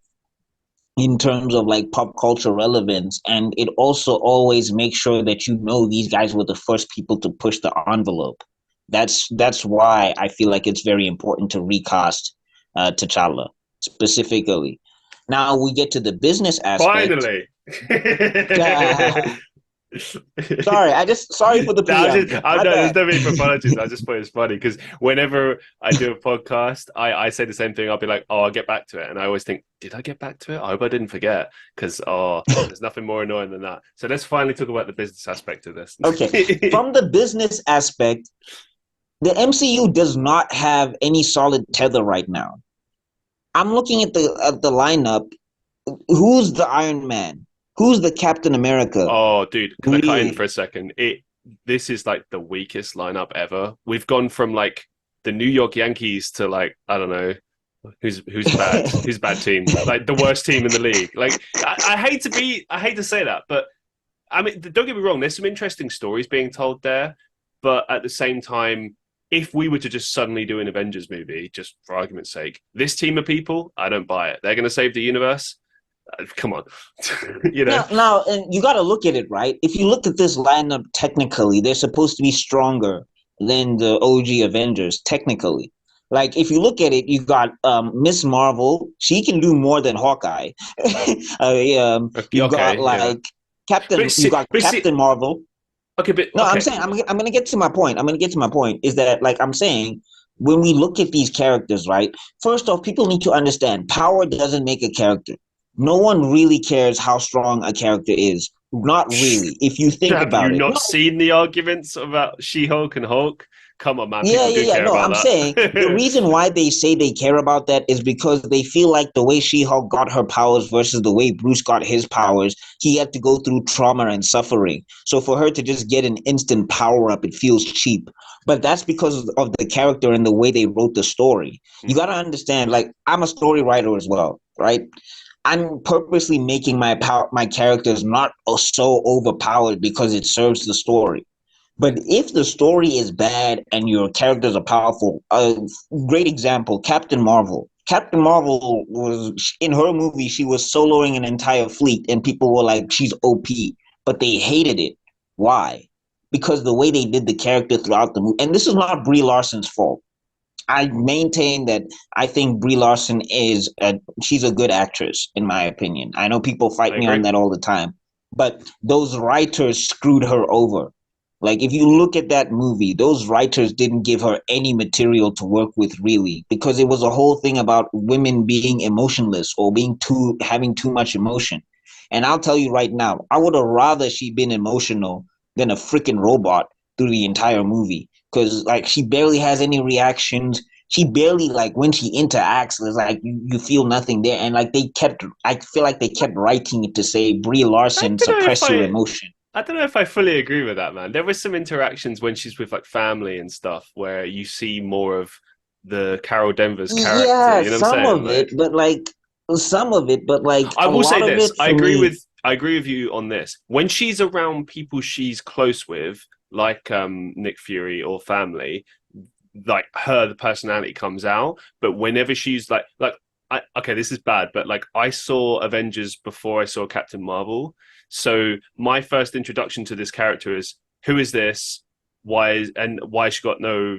in terms of like pop culture relevance, and it also always makes sure that you know these guys were the first people to push the envelope. That's why I feel like it's very important to recast T'Challa specifically. Now we get to the business aspect. Finally. Sorry, I just sorry for the preamble. I My know there's bad. no need for apologies. I just thought it was funny because whenever I do a podcast, I say the same thing. I'll be like, "Oh, I'll get back to it," and I always think, "Did I get back to it? I hope I didn't forget." Because there's nothing more annoying than that. So let's finally talk about the business aspect of this. Okay, from the business aspect, the MCU does not have any solid tether right now. I'm looking at the lineup. Who's the Iron Man? Who's the Captain America? Oh, dude, can I cut in for Really? a second? This is like the weakest lineup ever. We've gone from like the New York Yankees to like I don't know who's a bad team, like the worst team in the league. Like I hate to say that, but I mean don't get me wrong. There's some interesting stories being told there, but at the same time, if we were to just suddenly do an Avengers movie, just for argument's sake, this team of people, I don't buy it. They're going to save the universe. Come on, you know. Now, and you got to look at it right. If you look at this lineup, technically, they're supposed to be stronger than the OG Avengers. Technically, like if you look at it, you got Miss Marvel. She can do more than Hawkeye. You got Okay, yeah. like Captain. You got But see, Captain Marvel. okay, but No, I'm okay, saying I'm gonna get to my point. I'm gonna get to my point. Is that like I'm saying when we look at these characters, right? First off, people need to understand power doesn't make a character. No one really cares how strong a character is. Not really, if you think have you about it. not No, seen the arguments about She-Hulk and Hulk? Come on, man, yeah, people yeah, do yeah. care No, I'm about saying the that. reason why they say they care about that is because they feel like the way She-Hulk got her powers versus the way Bruce got his powers, he had to go through trauma and suffering. So for her to just get an instant power up, it feels cheap. But that's because of the character and the way they wrote the story. You got to understand, like I'm a story writer as well, right? I'm purposely making my characters not so overpowered because it serves the story. But if the story is bad and your characters are powerful, a great example, Captain Marvel. Captain Marvel was in her movie, she was soloing an entire fleet, and people were like, she's OP, but they hated it. Why? Because the way they did the character throughout the movie, and this is not Brie Larson's fault. I maintain that I think Brie Larson she's a good actress in my opinion. I know people fight I me on agree. that all the time, but those writers screwed her over. Like if you look at that movie, those writers didn't give her any material to work with really because it was a whole thing about women being emotionless or being too having too much emotion. And I'll tell you right now, I would have rather she been emotional than a freaking robot through the entire movie because like she barely has any reactions. She barely like when she interacts, it's like you feel nothing there. And like I feel like they kept writing it to say Brie I Larson don't know if suppress your emotion. I don't know if I fully agree with that, man. There was some interactions when she's with like family and stuff where you see more of the Carol Danvers character. Yeah, You know what I'm saying? Like, some of it, but like I a will say lot of this: it for me. I agree with you on this. When she's around people she's close with, like Nick Fury or family, like the personality comes out. But whenever she's okay, this is bad, but like I saw Avengers before I saw Captain Marvel, so my first introduction to this character is who is this? Why she got no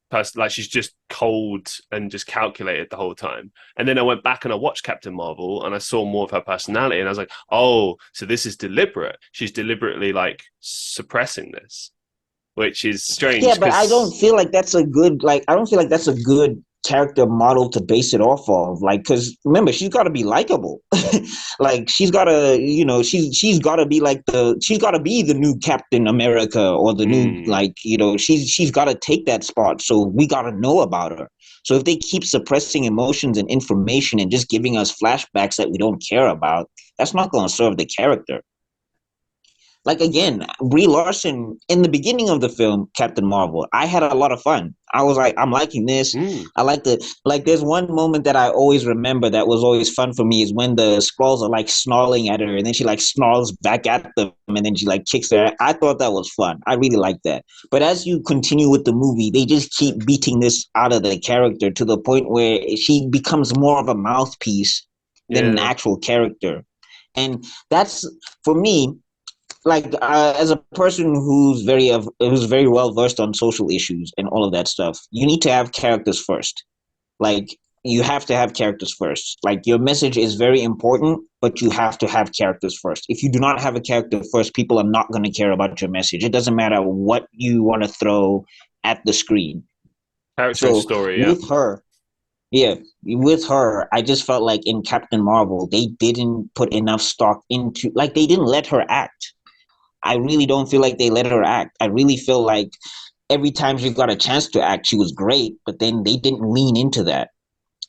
person? Like she's just cold and just calculated the whole time. And then I went back and I watched Captain Marvel and I saw more of her personality, and I was like, oh, so this is deliberate. She's deliberately like suppressing this, which is Yeah, strange but I don't because feel like that's a good like I don't feel like that's a good character model to base it off of. Like, because remember, she's got to be likable. Like, she's got to, she's got to be like she's got to be the new Captain America or the new mm, like, she's got to take that spot. So we got to know about her. So if they keep suppressing emotions and information and just giving us flashbacks that we don't care about, that's not going to serve the character. Like again, Brie Larson in the beginning of the film Captain Marvel, I had a lot of fun. I was like, I'm liking this. mm. I like the like. There's one moment that I always remember that was always fun for me is when the Skrulls are like snarling at her, and then she like snarls back at them, and then she like kicks her. I thought that was fun. I really liked that. But as you continue with the movie, they just keep beating this out of the character to the point where she becomes more of a mouthpiece than an Yeah. actual character. And that's, for me, like as a person who's very well versed on social issues and all of that stuff, you need to have characters first. Like you have to have characters first. Like your message is very important, but you have to have characters first. If you do not have a character first, people are not going to care about your message. It doesn't matter what you want to throw at the screen. Character and So story, yeah. with her, yeah, with her, I just felt like in Captain Marvel, they didn't put enough stock into, like, they didn't let her act. I really don't feel like they let her act. I really feel like every time she got a chance to act, she was great, but then they didn't lean into that.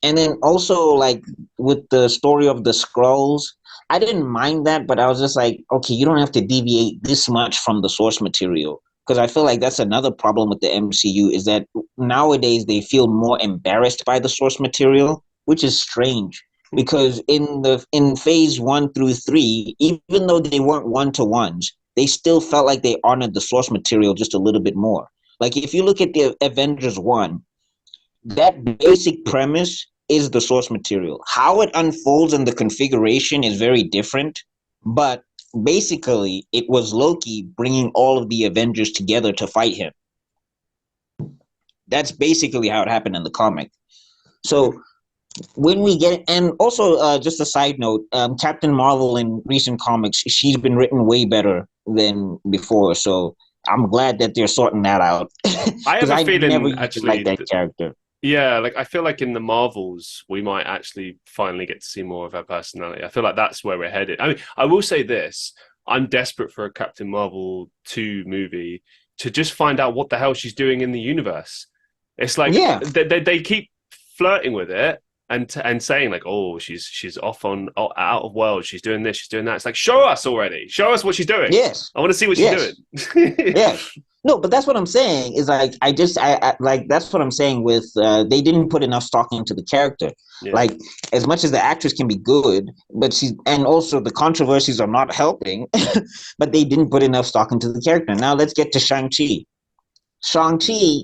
And then also, like, with the story of the scrolls, I didn't mind that, but I was just like, okay, you don't have to deviate this much from the source material. Because I feel like that's another problem with the MCU is that nowadays they feel more embarrassed by the source material, which is strange. Because in phase 1 through 3, even though they weren't one-to-ones, they still felt like they honored the source material just a little bit more. Like if you look at the Avengers 1, that basic premise is the source material. How it unfolds and the configuration is very different, but basically it was Loki bringing all of the Avengers together to fight him. That's basically how it happened in the comic. So when we get, and also just a side note, Captain Marvel in recent comics, she's been written way better than before. So I'm glad that they're sorting that out I have because a I never feeling used to like actually that character. yeah, like I feel like in the Marvels we might actually finally get to see more of her personality. I feel like that's where we're headed. I mean, I will say this. I'm desperate for a Captain Marvel 2 movie to just find out what the hell she's doing in the universe. It's like Yeah, they keep flirting with it and saying like, oh, she's off on out of world. She's doing this. She's doing that. It's like, show us already. Show us what she's doing. yes, I want to see what she's doing. yes. Yes. No, but that's what I'm saying is like I like that's what I'm saying with they didn't put enough stock into the character. Yeah. Like as much as the actress can be good, but she's and also the controversies are not helping, but they didn't put enough stock into the character. Now let's get to Shang-Chi. Shang-Chi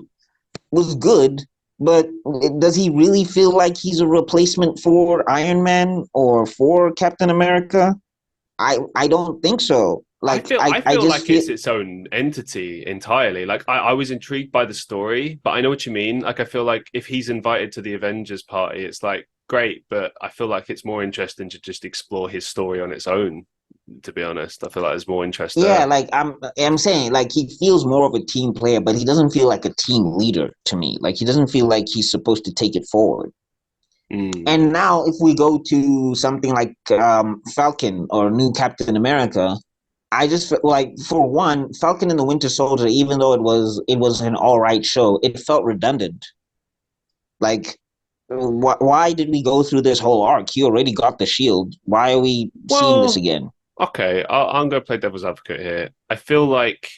was good, but does he really feel like he's a replacement for Iron Man or for Captain America? I don't think so. Like I I feel just like feel it's its own entity entirely. Like I was intrigued by the story, but I know what you mean. Like I feel like if he's invited to the Avengers party, it's like great, but I feel like it's more interesting to just explore his story on its own. To be honest, I feel like there's more interest yeah, there. like I'm saying like he feels more of a team player, but he doesn't feel like a team leader to me. Like he doesn't feel like he's supposed to take it forward. Mm. And now if we go to something like Falcon or New Captain America, I just like for one, Falcon and the Winter Soldier, even though it was an all right show, it felt redundant. Like why did we go through this whole arc? He already got the shield. Why are we seeing this Well, again? okay, I'm going to play devil's advocate here. I feel like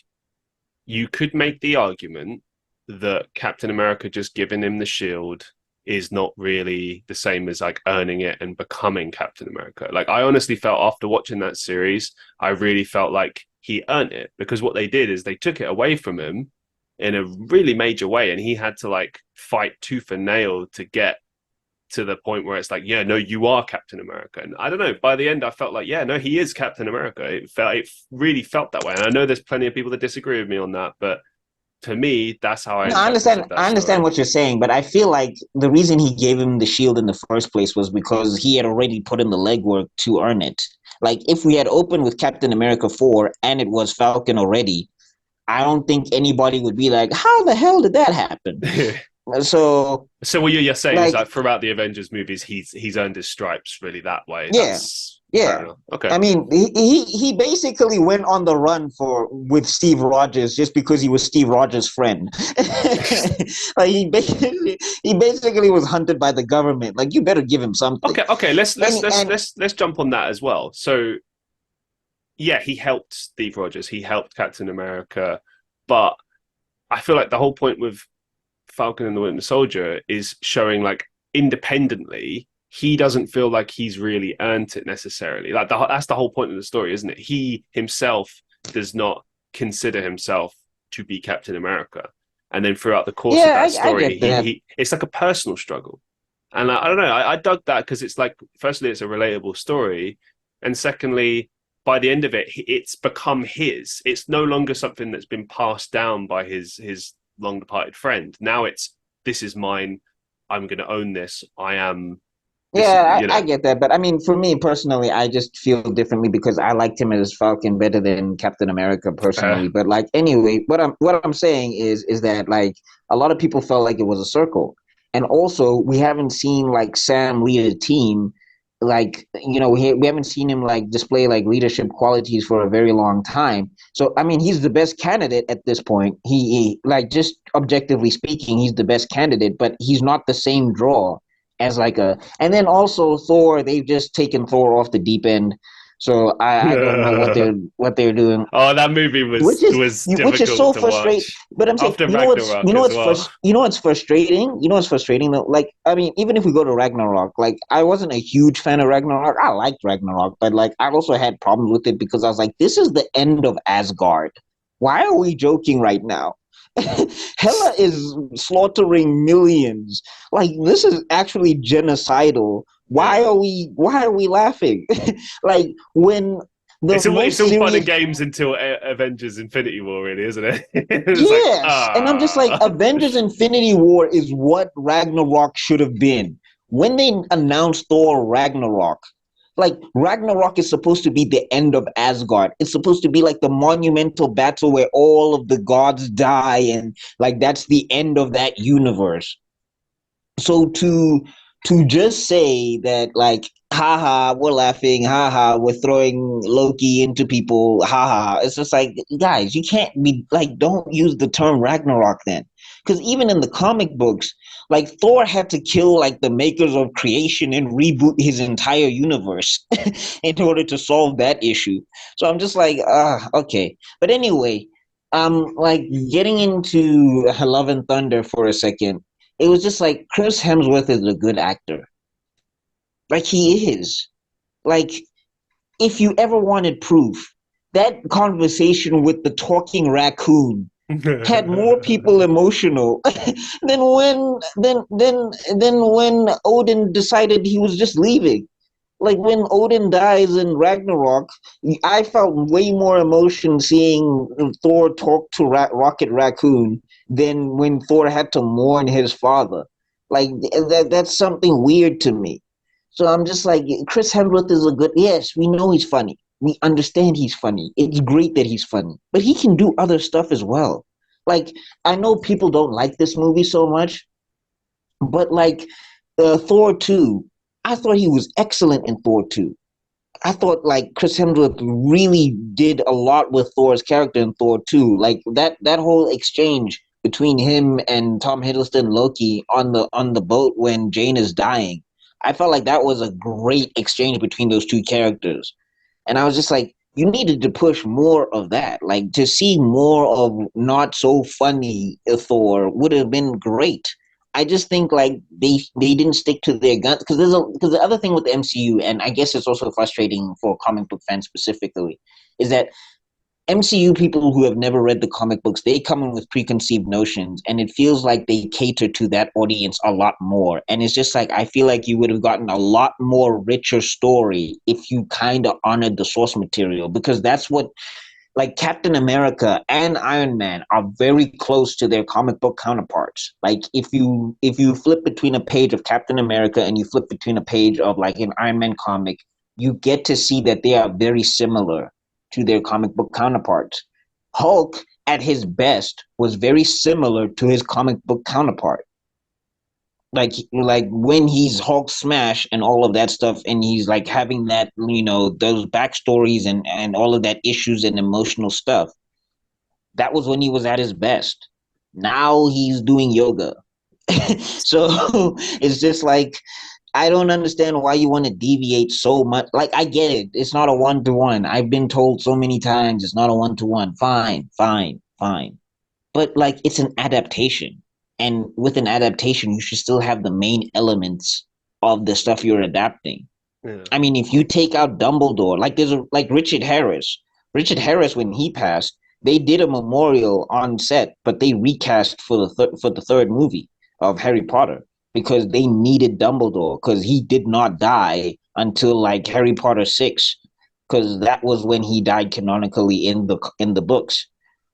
you could make the argument that Captain America just giving him the shield is not really the same as like earning it and becoming Captain America. Like I honestly felt after watching that series, I really felt like he earned it because what they did is they took it away from him in a really major way and he had to like fight tooth and nail to get to the point where it's like, yeah, no, you are Captain America. And I don't know, by the end, I felt like, yeah, no, he is Captain America. It really felt that way. And I know there's plenty of people that disagree with me on that, but to me, that's how I No, I understand. interpreted that I understand story. what you're saying, but I feel like the reason he gave him the shield in the first place was because he had already put in the legwork to earn it. Like if we had opened with Captain America 4 and it was Falcon already, I don't think anybody would be like, "How the hell did that happen?" So, So what you're saying is like, that throughout the Avengers movies, he's earned his stripes really that way. yeah, That's fair yeah. enough. Okay. I mean, he basically went on the run for with Steve Rogers just because he was Steve Rogers' friend. Like he basically was hunted by the government. Like you better give him something. Okay. And Let's jump on that as well. So yeah, he helped Steve Rogers. He helped Captain America, but I feel like the whole point with Falcon and the Winter Soldier is showing like independently he doesn't feel like he's really earned it necessarily. Like that's the whole point of the story, isn't it? He himself does not consider himself to be Captain America, and then throughout the course of yeah, that I get story, that. he it's like a personal struggle. And I don't know, I dug that because it's like, firstly, it's a relatable story, and secondly, by the end of it, it's become his. It's no longer something that's been passed down by his long departed friend. Now it's, this is mine. I'm going to own this. I am this. Yeah, I get that, but I mean, for me personally, I just feel differently because I liked him as Falcon better than Captain America personally. But like, anyway, what I'm saying is that like a lot of people felt like it was a circle, and also we haven't seen like Sam lead a team, like we haven't seen him like display like leadership qualities for a very long time. So I mean, he's the best candidate at this point. He like just objectively speaking, he's the best candidate, but he's not the same draw as like a, and then also Thor, they've just taken Thor off the deep end. So I don't know what they're doing, Oh, that movie which is was which is difficult so to frustrating. watch But I'm saying, after Ragnarok as well. what's frustrating. You know what's frustrating though. Like I mean, even if we go to Ragnarok, like I wasn't a huge fan of Ragnarok. I liked Ragnarok, but like I also had problems with it because I was like, this is the end of Asgard. Why are we joking right now? Hela is slaughtering millions. Like this is actually genocidal. Yeah. Why are we laughing? Like when the It's most all fun and serious. games until Avengers Infinity War, really, isn't it? It's like, Yes, and I'm just like, Avengers Infinity War is what Ragnarok should have been. When they announced Thor Ragnarok, like Ragnarok is supposed to be the end of Asgard. It's supposed to be like the monumental battle where all of the gods die, and like that's the end of that universe. So to just say that like haha we're laughing, haha we're throwing Loki into people, haha, it's just like, guys, you can't be like, don't use the term Ragnarok then, because even in the comic books, like Thor had to kill like the makers of creation and reboot his entire universe in order to solve that issue. So I'm just like, okay. But anyway, like getting into Love and Thunder for a second, it was just like Chris Hemsworth is a good actor. Like he is. Like if you ever wanted proof, that conversation with the talking raccoon had more people emotional than when Odin decided he was just leaving. Like when Odin dies in Ragnarok, I felt way more emotion seeing Thor talk to Rocket Raccoon than when Thor had to mourn his father. Like that's something weird to me. So I'm just like, Chris Hemsworth is a good. Yes, we know he's funny. We understand he's funny. It's great that he's funny, but he can do other stuff as well. Like I know people don't like this movie so much, but like Thor 2, I thought he was excellent in Thor 2. I thought like Chris Hemsworth really did a lot with Thor's character in Thor 2. Like that whole exchange between him and Tom Hiddleston Loki on the boat when Jane is dying. I felt like that was a great exchange between those two characters. And I was just like, you needed to push more of that. Like to see more of not so funny Thor would have been great. I just think like they didn't stick to their guns because because the other thing with the MCU, and I guess it's also frustrating for comic book fans specifically, is that MCU people who have never read the comic books, they come in with preconceived notions, and it feels like they cater to that audience a lot more. And it's just like I feel like you would have gotten a lot more richer story if you kind of honored the source material, because that's what, like Captain America and Iron Man are very close to their comic book counterparts. Like if you flip between a page of Captain America and you flip between a page of like an Iron Man comic, you get to see that they are very similar to their comic book counterparts. Hulk at his best was very similar to his comic book counterpart. Like when he's Hulk smash and all of that stuff, and he's like having that, those backstories and all of that issues and emotional stuff. That was when he was at his best. Now he's doing yoga. So it's just like, I don't understand why you want to deviate so much. Like I get it, it's not a 1-to-1. I've been told so many times it's not a 1-to-1. Fine, fine, fine. But like it's an adaptation, and with an adaptation you should still have the main elements of the stuff you're adapting. Yeah. I mean, if you take out Dumbledore, like there's like Richard Harris, when he passed, they did a memorial on set, but they recast for the third movie of Harry Potter because they needed Dumbledore because he did not die until like Harry Potter 6, because that was when he died canonically in the books.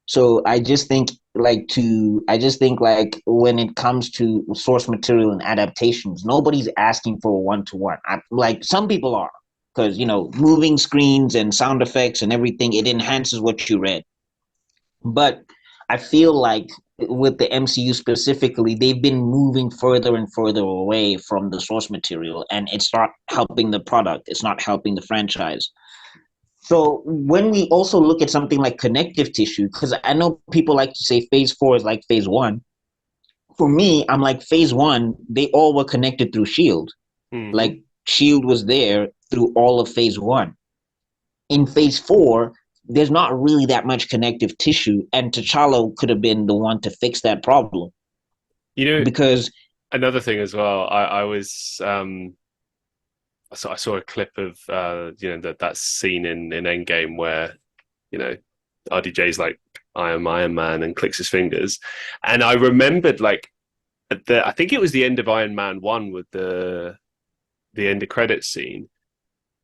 So I just think like when it comes to source material and adaptations, nobody's asking for a one-to-one. Like some people are, because moving screens and sound effects and everything, it enhances what you read. But I feel like with the MCU specifically, they've been moving further and further away from the source material, and it's not helping the product. It's not helping the franchise. So when we also look at something like connective tissue, because I know people like to say phase 4 is like phase 1. For me, I'm like phase 1, they all were connected through Shield. Hmm. Like Shield was there through all of phase 1. In phase 4, there's not really that much connective tissue, and T'Challa could have been the one to fix that problem You know, because another thing as well. I was I saw a clip of that scene in Endgame where you know RDJ's like I am Iron Man and clicks his fingers, and I remembered like I think it was the end of Iron Man 1 with the end of credits scene.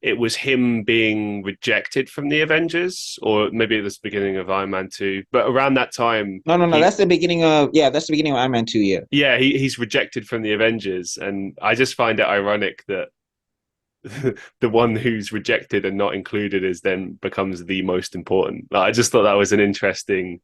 It was him being rejected from the Avengers, or maybe it was the beginning of Iron Man 2. But around that time, no, that's the beginning of that's the beginning of Iron Man 2. Yeah. he's rejected from the Avengers, and I just find it ironic that the one who's rejected and not included is then becomes the most important. Like, I just thought that was an interesting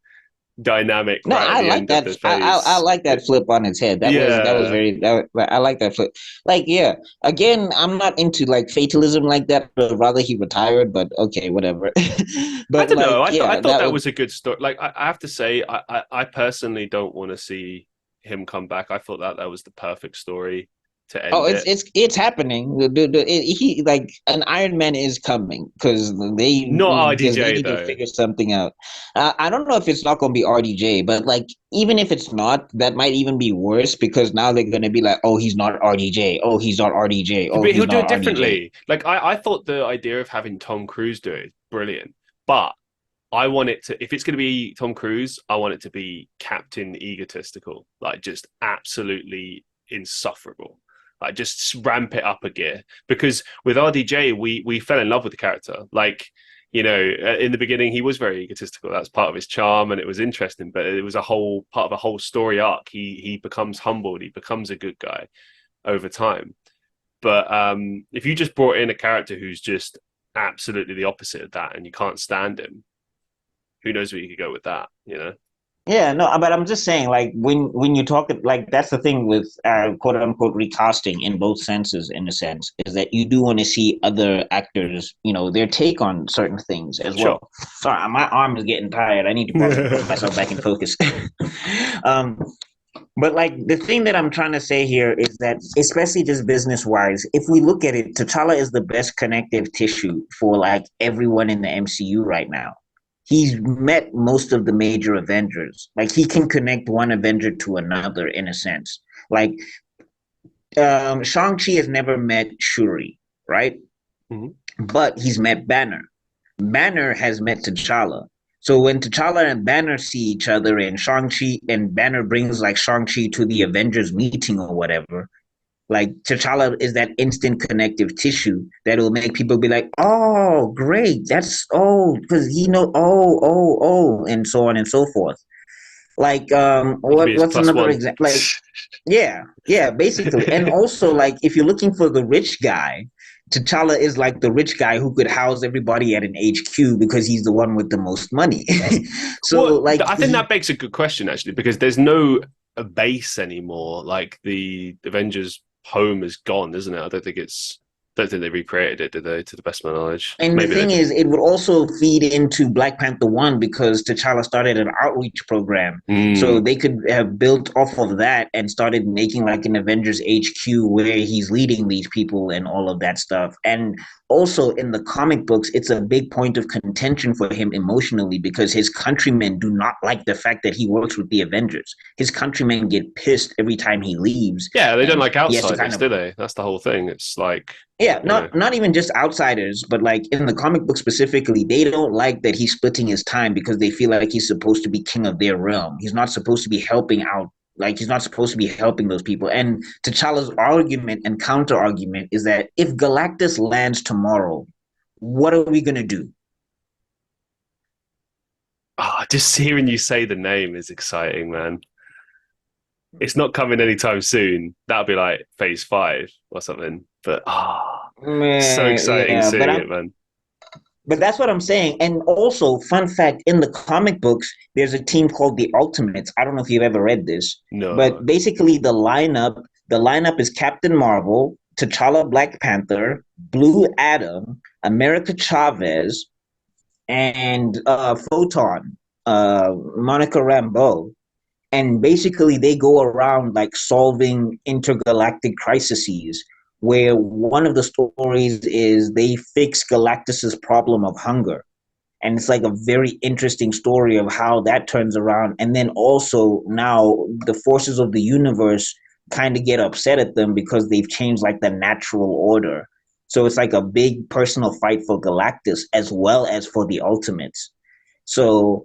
dynamic No, right at I the like end of that. the I phase. like that flip on its head. That was Yeah, very. I like that flip. Like, yeah. Again, I'm not into like fatalism like that. But rather, he retired. But okay, whatever. I But don't know. like, I yeah, thought that that was. was a good story. Like I have to say, I personally don't want to see him come back. I thought that was the perfect story to Oh, end it. it's happening. He like an Iron Man is coming Not because they RDJ need to though. figure something out. I don't know if it's not going to be RDJ, but like even if it's not, that might even be worse because now they're going to be like, oh, he's not RDJ. Oh, he's not RDJ. Oh, But he'll he's do not it RDJ. differently. Like I thought the idea of having Tom Cruise do it is brilliant, but I want it to, if it's going to be Tom Cruise, I want it to be Captain Egotistical, like just absolutely insufferable. Like just ramp it up a gear. Because with RDJ, we fell in love with the character. Like, in the beginning, he was very egotistical. That's part of his charm, and it was interesting. But it was a whole part of a whole story arc. He becomes humbled. He becomes a good guy over time. But if you just brought in a character who's just absolutely the opposite of that, and you can't stand him, who knows where you could go with that? Yeah, no, but I'm just saying, like when you talk, like that's the thing with quote unquote recasting in both senses, in a sense, is that you do want to see other actors, their take on certain things as Sure. well. Sorry, my arm is getting tired. I need to probably put myself back in focus. um, but like the thing that I'm trying to say here is that, especially just business wise, if we look at it, T'Challa is the best connective tissue for like everyone in the MCU right now. He's met most of the major Avengers. Like he can connect one Avenger to another in a sense. Like Shang-Chi has never met Shuri, right? Mhm. But he's met Banner. Banner has met T'Challa. So when T'Challa and Banner see each other and Shang-Chi and Banner brings like Shang-Chi to the Avengers meeting or whatever, like T'Challa is that instant connective tissue that will make people be like, oh, great, that's because he know, and so on and so forth. Like, He could be his what's plus another one. example? Like, yeah, basically. And also, like, if you're looking for the rich guy, T'Challa is like the rich guy who could house everybody at an HQ because he's the one with the most money. So, Well, like, I think that begs a good question actually, because there's no a base anymore. Like the Avengers home is gone, isn't it? Don't think they recreated it, did they? To the best of my knowledge, and the maybe they thing did. is, it would also feed into Black Panther 1 because T'Challa started an outreach program. So Mm. they could have built off of that and started making like an Avengers HQ where he's leading these people and all of that stuff. And also in the comic books, it's a big point of contention for him emotionally because his countrymen do not like the fact that he works with the Avengers. His countrymen get pissed every time he leaves, Yeah, they don't and like he has to kind outsiders, of do they? That's the whole thing. It's like yeah, you know, not even just outsiders, but like in the comic book specifically, they don't like that he's splitting his time because they feel like he's supposed to be king of their realm. He's not supposed to be helping out Like he's not supposed to be helping those people. And T'Challa's argument and counter argument is that if Galactus lands tomorrow, what are we gonna do? Just hearing you say the name is exciting, man. It's not coming anytime soon. That'll be like phase 5 or something. But so exciting Yeah, seeing it, man. but that's what I'm saying. And also, fun fact: in the comic books, there's a team called the Ultimates. I don't know if you've ever read this, No. but basically, the lineup is Captain Marvel, T'Challa, Black Panther, Blue Adam, America Chavez, and Photon, Monica Rambeau. And basically they go around like solving intergalactic crises, where one of the stories is they fix Galactus's problem of hunger, and it's like a very interesting story of how that turns around. And then also now the forces of the universe kind of get upset at them because they've changed like the natural order. So it's like a big personal fight for Galactus as well as for the Ultimates. So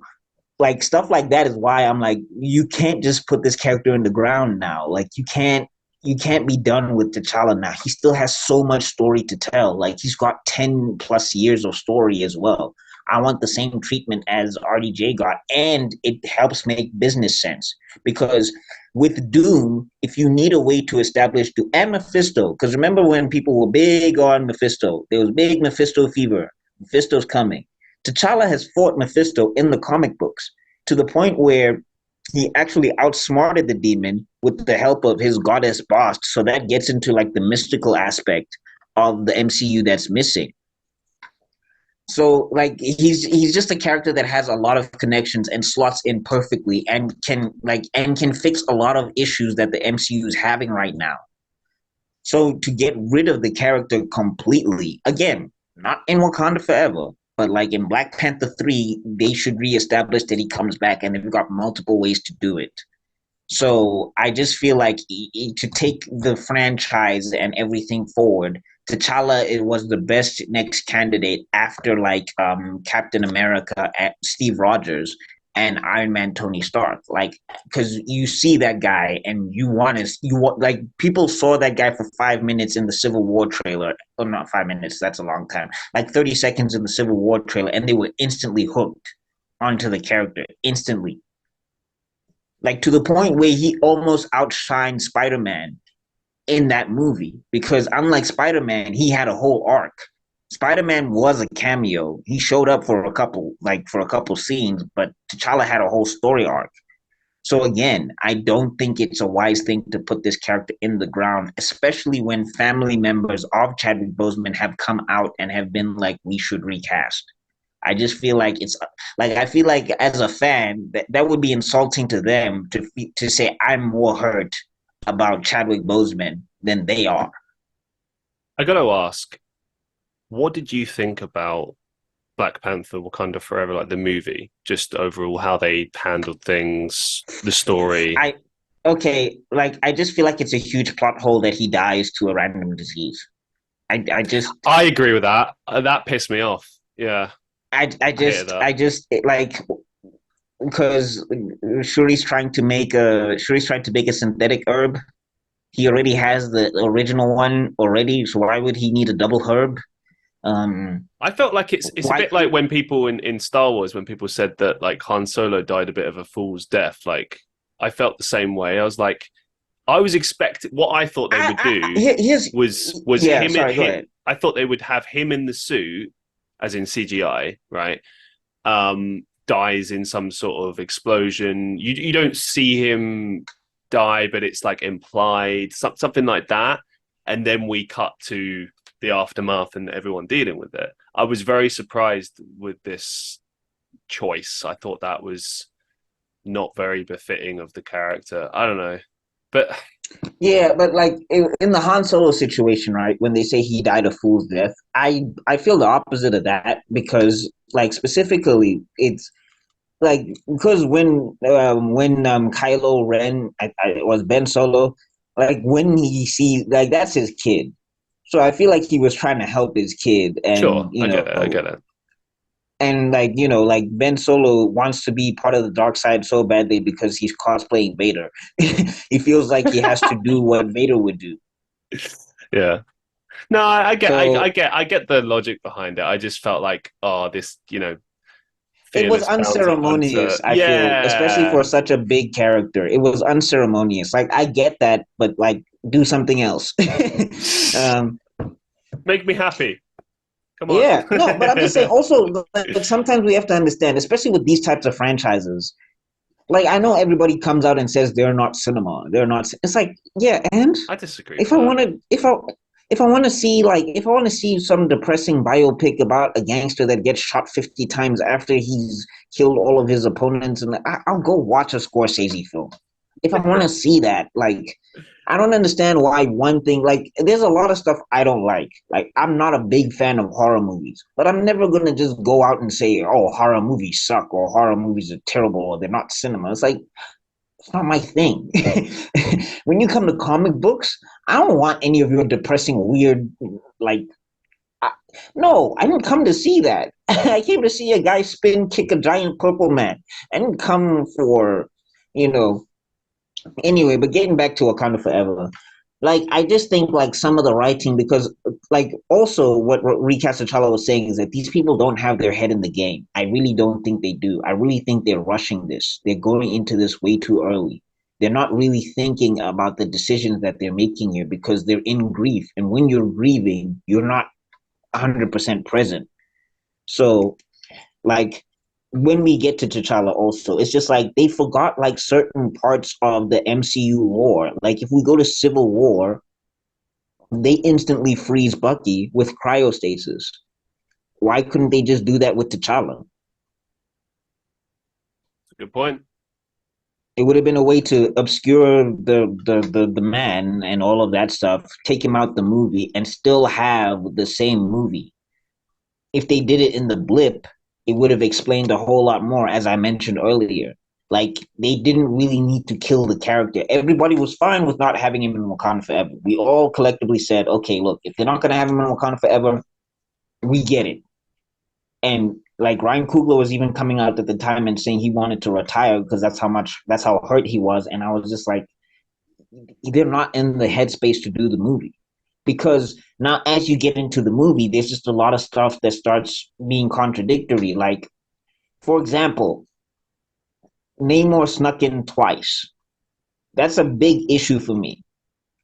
like stuff like that is why I'm like, you can't just put this character in the ground now. Like you can't be done with T'Challa now. He still has so much story to tell. Like he's got 10 plus years of story as well. I want the same treatment as RDJ got, and it helps make business sense because with Doom, if you need a way to establish Doom and Mephisto, because remember when people were big on Mephisto, there was big Mephisto fever. Mephisto's coming. T'Challa has fought Mephisto in the comic books to the point where he actually outsmarted the demon with the help of his goddess Bast. So that gets into like the mystical aspect of the MCU that's missing. So like he's just a character that has a lot of connections and slots in perfectly and can fix a lot of issues that the MCU is having right now. So to get rid of the character completely, again, not in Wakanda Forever, but like in Black Panther 3, they should reestablish that he comes back, and they've got multiple ways to do it. So I just feel like to take the franchise and everything forward, T'Challa it was the best next candidate after like Captain America, Steve Rogers, and Iron Man Tony Stark. Like because you see that guy and you want like people saw that guy for 5 minutes in the Civil War trailer. Oh, not 5 minutes. That's a long time. Like 30 seconds in the Civil War trailer, and they were instantly hooked onto the character instantly, like to the point where he almost outshined Spider-Man in that movie because unlike Spider-Man, he had a whole arc. Spider-Man was a cameo. He showed up for a couple scenes, but T'Challa had a whole story arc. So again, I don't think it's a wise thing to put this character in the ground, especially when family members of Chadwick Boseman have come out and have been like, we should recast. I just feel like it's like I feel like as a fan that would be insulting to them to say I'm more hurt about Chadwick Boseman than they are. I got to ask, what did you think about Black Panther Wakanda Forever, like the movie? Just overall, how they handled things, the story. I okay, like I just feel like it's a huge plot hole that he dies to a random disease. I just I agree with that. That pissed me off. Yeah, I I hated just that. I just like because Shuri's trying to make a synthetic herb. He already has the original one already, so why would he need a double herb? I felt like it's a Why? bit like when people in Star Wars, when people said that like Han Solo died a bit of a fool's death. Like I felt the same way. I was like, I was expecting what I thought they would do Here's was yeah. him. Sorry, go ahead. I thought they would have him in the suit, as in CGI, right? Dies in some sort of explosion. You don't see him die, but it's like implied, something like that. And then we cut to the aftermath and everyone dealing with it. I was very surprised with this choice. I thought that was not very befitting of the character. I don't know, but Yeah, but like in the Han Solo situation, right? When they say he died a fool's death, I feel the opposite of that because like specifically, it's like because when Kylo Ren was Ben Solo, like when he see like that's his kid, so I feel like he was trying to help his kid, and sure, I get it. I get it. And like, like Ben Solo wants to be part of the dark side so badly because he's cosplaying Vader. He feels like he has to do what Vader would do. Yeah. No, So I get the logic behind it. I just felt like, oh, this, it was fearless bounty hunter. unceremonious, I feel, especially Yeah. for such a big character. It was unceremonious. Like, I get that, but like, do something else. um, Make me happy. Come on. yeah, no, but I'm just saying also, like, sometimes we have to understand, especially with these types of franchises. Like, I know everybody comes out and says they're not cinema. They're not. It's like, yeah, and I disagree with if I that. want to, if I want to see like if I want to see some depressing biopic about a gangster that gets shot 50 times after he's killed all of his opponents, and I'll go watch a Scorsese film. If I want to see that, like, I don't understand why one thing like there's a lot of stuff I don't like. Like, I'm not a big fan of horror movies, but I'm never gonna just go out and say, "Oh, horror movies suck" or "horror movies are terrible" or "they're not cinema." It's like it's not my thing. When you come to comic books, I don't want any of your depressing, weird, like. I, no, I didn't come to see that. I came to see a guy spin kick a giant purple man. I didn't come for, you know. Anyway, but getting back to Wakanda Forever, like I just think like some of the writing because like also what Recast Chala was saying is that these people don't have their head in the game. I really don't think they do. I really think they're rushing this. They're going into this way too early. They're not really thinking about the decisions that they're making here because they're in grief. And when you're grieving, you're not 100% present. So like when we get to T'Challa also, it's just like they forgot like certain parts of the MCU lore. Like if we go to Civil War, they instantly freeze Bucky with cryostasis. Why couldn't they just do that with T'Challa? Good point. It would have been a way to obscure the man and all of that stuff, take him out the movie, and still have the same movie. If they did it in the blip, it would have explained a whole lot more, as I mentioned earlier. Like they didn't really need to kill the character. Everybody was fine with not having him in Wakanda forever. We all collectively said, okay, look, if they're not gonna have him in Wakanda forever, we get it. And like Ryan Coogler was even coming out at the time and saying he wanted to retire because that's how hurt he was. And I was just like, they're not in the headspace to do the movie. Because now as you get into the movie, there's just a lot of stuff that starts being contradictory. Like, for example, Namor snuck in twice. That's a big issue for me.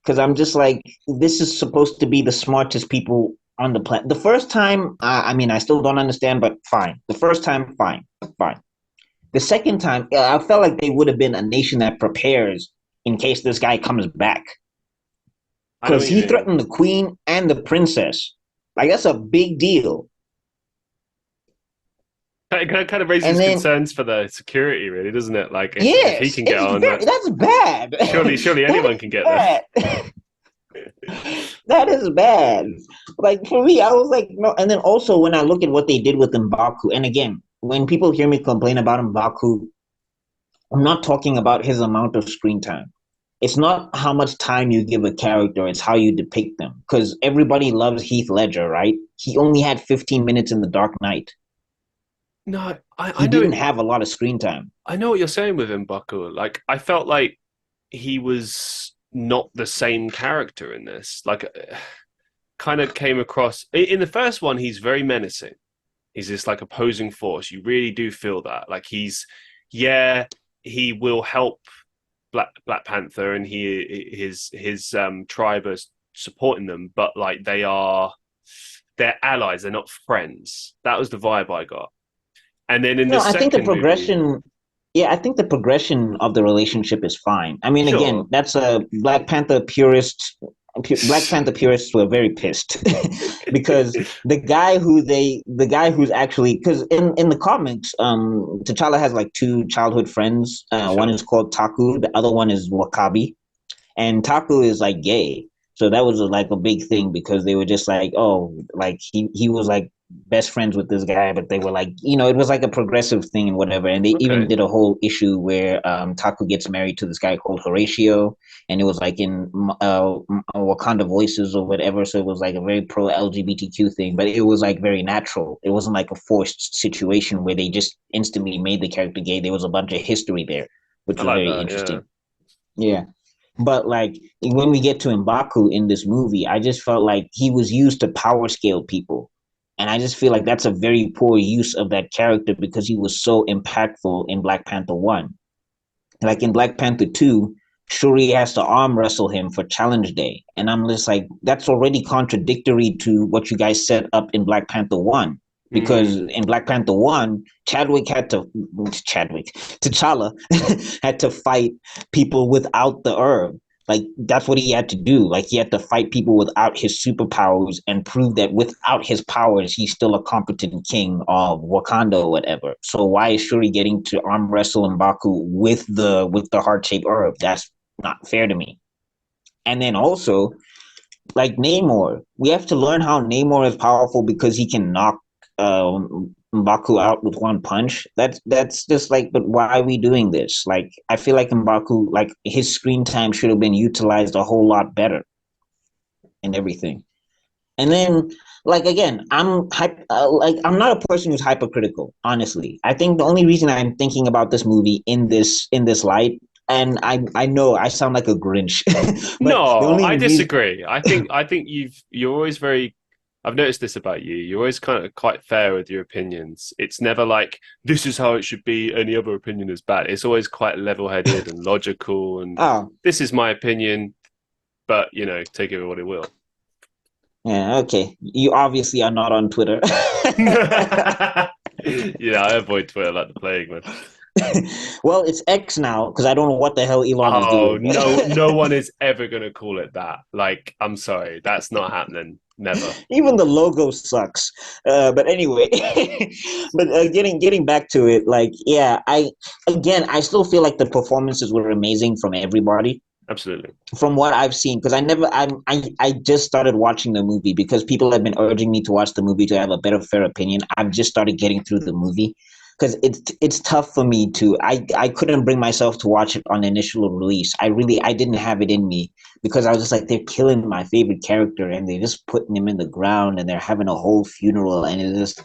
Because I'm just like, this is supposed to be the smartest people on the planet. The first time, I mean, I still don't understand, but fine. The first time, fine, fine. The second time, I felt like they would have been a nation that prepares in case this guy comes back. I know what Because you he mean. threatened the queen and the princess. Like, that's a big deal. It kind of raises And then, concerns for the security, really, doesn't it? Like if he yes, can get it's on, very, that's bad. surely That anyone is can get bad. there. That is bad. Like for me, I was like, no. And then also when I look at what they did with M'Baku, and again, when people hear me complain about M'Baku, I'm not talking about his amount of screen time. It's not how much time you give a character, it's how you depict them. Because everybody loves Heath Ledger, right? He only had 15 minutes in The Dark Knight. No, He didn't have a lot of screen time. I know what you're saying with M'Baku. Like I felt like he was not the same character in this. Like kind of came across in the first one. He's very menacing. He's this like opposing force. You really do feel that. Like yeah, he will help Black Panther, and his tribe is supporting them, but like they're allies. They're not friends. That was the vibe I got. And then in the No, I think the second movie, progression. Yeah, I think the progression of the relationship is fine. I mean, again, sure, that's a Black Panther purist. Black Panther purists were very pissed because the guy who's actually, because in the comics, T'Challa has like two childhood friends. One sure, is called Taku, the other one is Wakabi, and Taku is like gay. So that was like a big thing because they were just like, oh, like he was like best friends with this guy, but they were like, it was like a progressive thing and whatever. And they even Okay. did a whole issue where Taku gets married to this guy called Horatio, and it was like in Wakanda Voices or whatever. So it was like a very pro LGBTQ thing, but it was like very natural. It wasn't like a forced situation where they just instantly made the character gay. There was a bunch of history there, which I was like very that. Yeah. interesting. Yeah. But like when we get to Mbaku in this movie, I just felt like he was used to power scale people. And I just feel like that's a very poor use of that character because he was so impactful in Black Panther 1. Like in Black Panther 2, Shuri has to arm wrestle him for Challenge Day. And I'm just like, that's already contradictory to what you guys set up in Black Panther 1. Because Mm. in Black Panther 1, T'Challa had to fight people without the herb. Like, that's what he had to do. Like, he had to fight people without his superpowers and prove that without his powers, he's still a competent king of Wakanda or whatever. So why is Shuri getting to arm wrestle M'Baku with the heart shaped herb? That's not fair to me. And then also, like Namor, we have to learn how Namor is powerful because he can knock M'Baku out with one punch. That's just like, but why are we doing this? Like, I feel like M'Baku, like his screen time should have been utilized a whole lot better and everything. And then, like again, I'm not a person who's hypercritical. Honestly, I think the only reason I'm thinking about this movie in this light, and I know I sound like a Grinch, but the No, only I reason, disagree. I think you're always very. I've noticed this about you. You're always kind of quite fair with your opinions. It's never like this is how it should be. Any other opinion is bad. It's always quite level-headed and logical. And oh this is my opinion, but take it for what it will. yeah, okay, you obviously are not on Twitter. I avoid Twitter like the plague, man. Well, it's X now because I don't know what the hell Elon is Oh doing. no, no one is ever gonna call it that. Like, I'm sorry, that's not happening. Never. Even the logo sucks. But anyway, but getting back to it, like yeah, I still feel like the performances were amazing from everybody. Absolutely. From what I've seen, because I just started watching the movie because people have been urging me to watch the movie to have a better fair opinion. I've just started getting through the movie because it's tough for me to I couldn't bring myself to watch it on initial release. I didn't have it in me because I was just like they're killing my favorite character and they're just putting him in the ground and they're having a whole funeral and it's just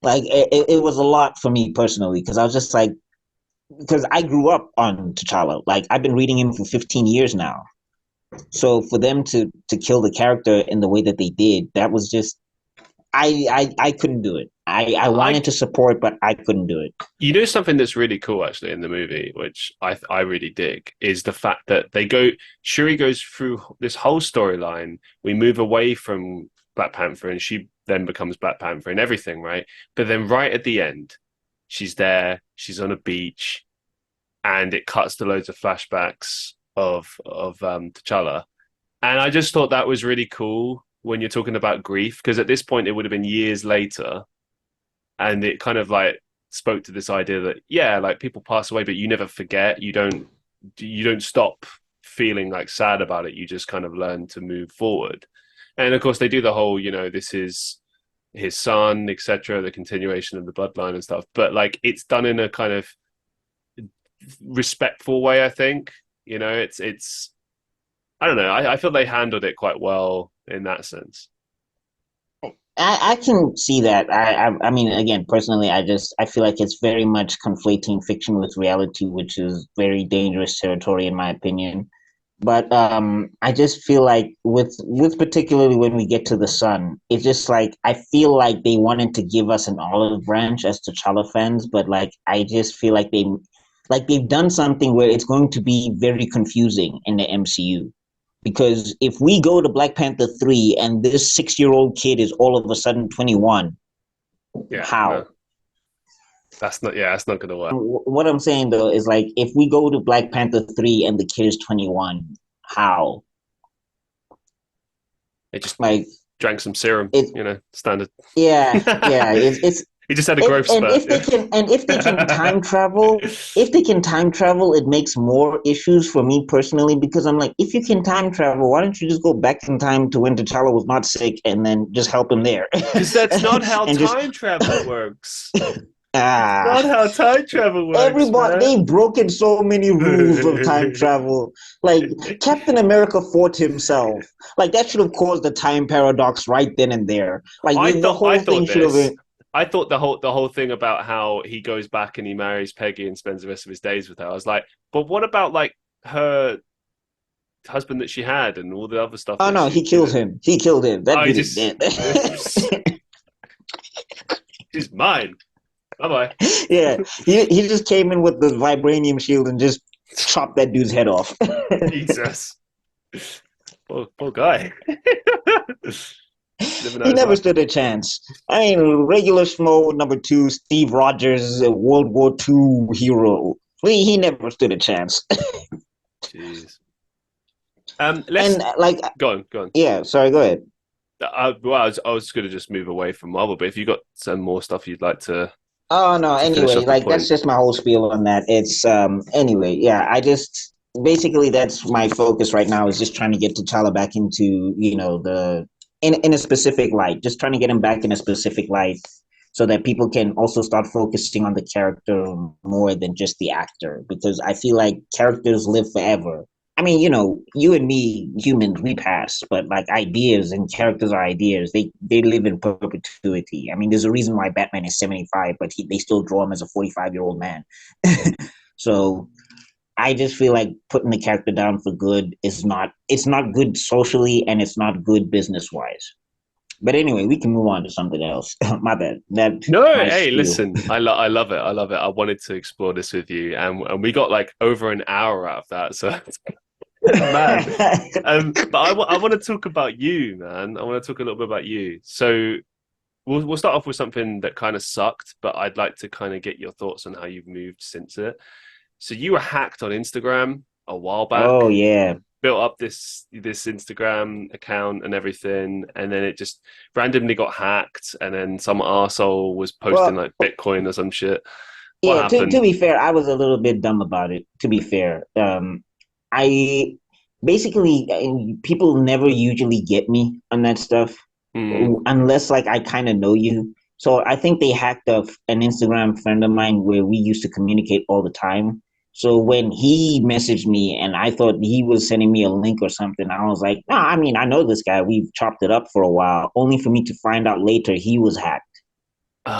like it was a lot for me personally because I was just like because I grew up on T'Challa. Like I've been reading him for 15 years now. So for them to kill the character in the way that they did, that was just I couldn't do it. I I wanted to support, but I couldn't do it. something that's really cool actually in the movie, which I really dig, is the fact that Shuri goes through this whole storyline. We move away from Black Panther, and she then becomes Black Panther and everything, right? But then right at the end, she's there, she's on a beach, and it cuts to loads of flashbacks of T'Challa, and I just thought that was really cool when you're talking about grief, because at this point it would have been years later, and it kind of like spoke to this idea that like people pass away, but you never forget. You don't stop feeling like sad about it. You just kind of learn to move forward. And of course, they do the whole, this is his son, etc., the continuation of the bloodline and stuff. But like, it's done in a kind of respectful way. I think it's. I don't know. I feel they handled it quite well in that sense. I can see that. I mean, again, personally, I feel like it's very much conflating fiction with reality, which is very dangerous territory in my opinion. But I just feel like with particularly when we get to the sun, it's just like I feel like they wanted to give us an olive branch as T'Challa fans, but like I just feel like they've done something where it's going to be very confusing in the MCU. Because if we go to Black Panther 3 and this 6-year-old kid is all of a sudden 21, Yeah, no, how? that's not. Yeah, that's not going to work. What I'm saying though is like if we go to Black Panther 3 and the kid is 21, how? It just Like drank some serum, it standard. yeah, yeah, it's He just had a growth And spurt. if they can, and if they can time travel, if they can time travel, it makes more issues for me personally because I'm like, if you can time travel, why don't you just go back in time to when T'Challa was not sick and then just help him there, Because that's not how and just time travel works. It's ah. not how time travel works, Everybody, man. they've broken so many rules of time travel. Like Captain America fought himself. Like that should have caused the time paradox right then and there. Like the I whole thing thought should have this. been. I thought the whole thing about how he goes back and he marries Peggy and spends the rest of his days with her. I was like, but what about like her husband that she had and all the other stuff Oh that no, she, he killed him. He killed him. That I dude is just dead. she's mine. Bye bye. Yeah, he just came in with the vibranium shield and just chopped that dude's head off. Jesus. Poor guy. Living out He his never life. stood a chance. I mean, regular Schmo number 2, Steve Rogers, World War II hero. He never stood a chance. Jeez. And Let's like, go on. Go on. yeah, sorry, go ahead. I was going to just move away from Marvel, but if you got some more stuff you'd like Oh no, to finish anyway, off the like that's point, just my whole spiel on that. It's anyway, yeah, I just basically that's my focus right now is just trying to get T'Challa back into, the in a specific light, just trying to get him back in a specific light so that people can also start focusing on the character more than just the actor because I feel like characters live forever. I mean, you and me, humans, we pass, but like ideas and characters are ideas. They live in perpetuity. I mean, there's a reason why Batman is 75, but they still draw him as a 45-year-old man. So I just feel like putting the character down for good is not. It's not good socially, and it's not good business wise. But anyway, we can move on to something else. My bad. That's no, my hey, spiel. listen, I love it. I love it. I wanted to explore this with you, and we got like over an hour out of that. So, man, but I want to talk about you, man. I want to talk a little bit about you. So we'll start off with something that kind of sucked, but I'd like to kind of get your thoughts on how you've moved since it. So you were hacked on Instagram a while back, Oh yeah, built up this Instagram account and everything, and then it just randomly got hacked, and then some arsehole was posting well, like Bitcoin or some shit. What yeah. To happened? be fair, I was a little bit dumb about it. To be fair, I basically people never usually get me on that stuff Hmm. unless like I kind of know you. So I think they hacked an Instagram friend of mine where we used to communicate all the time. So when he messaged me and I thought he was sending me a link or something, I was like, no, I mean, I know this guy. We've chopped it up for a while, only for me to find out later he was hacked.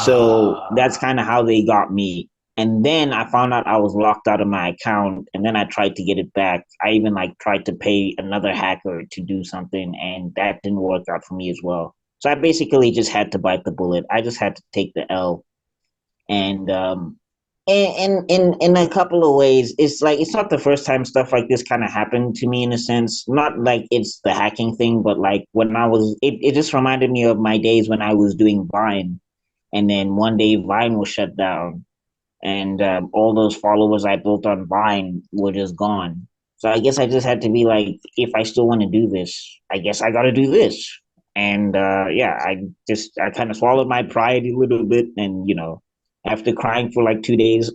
So that's Ah. kind of how they got me. And then I found out I was locked out of my account, and then I tried to get it back. I even like tried to pay another hacker to do something, and that didn't work out for me as well. So I basically just had to bite the bullet. I just had to take the L, and in a couple of ways, it's like it's not the first time stuff like this kind of happened to me in a sense. Not like it's the hacking thing, but like when it just reminded me of my days when I was doing Vine, and then one day Vine was shut down, and all those followers I built on Vine were just gone. So I guess I just had to be like, if I still want to do this, I guess I got to do this. And yeah, I kind of swallowed my pride a little bit, and after crying for like 2 days,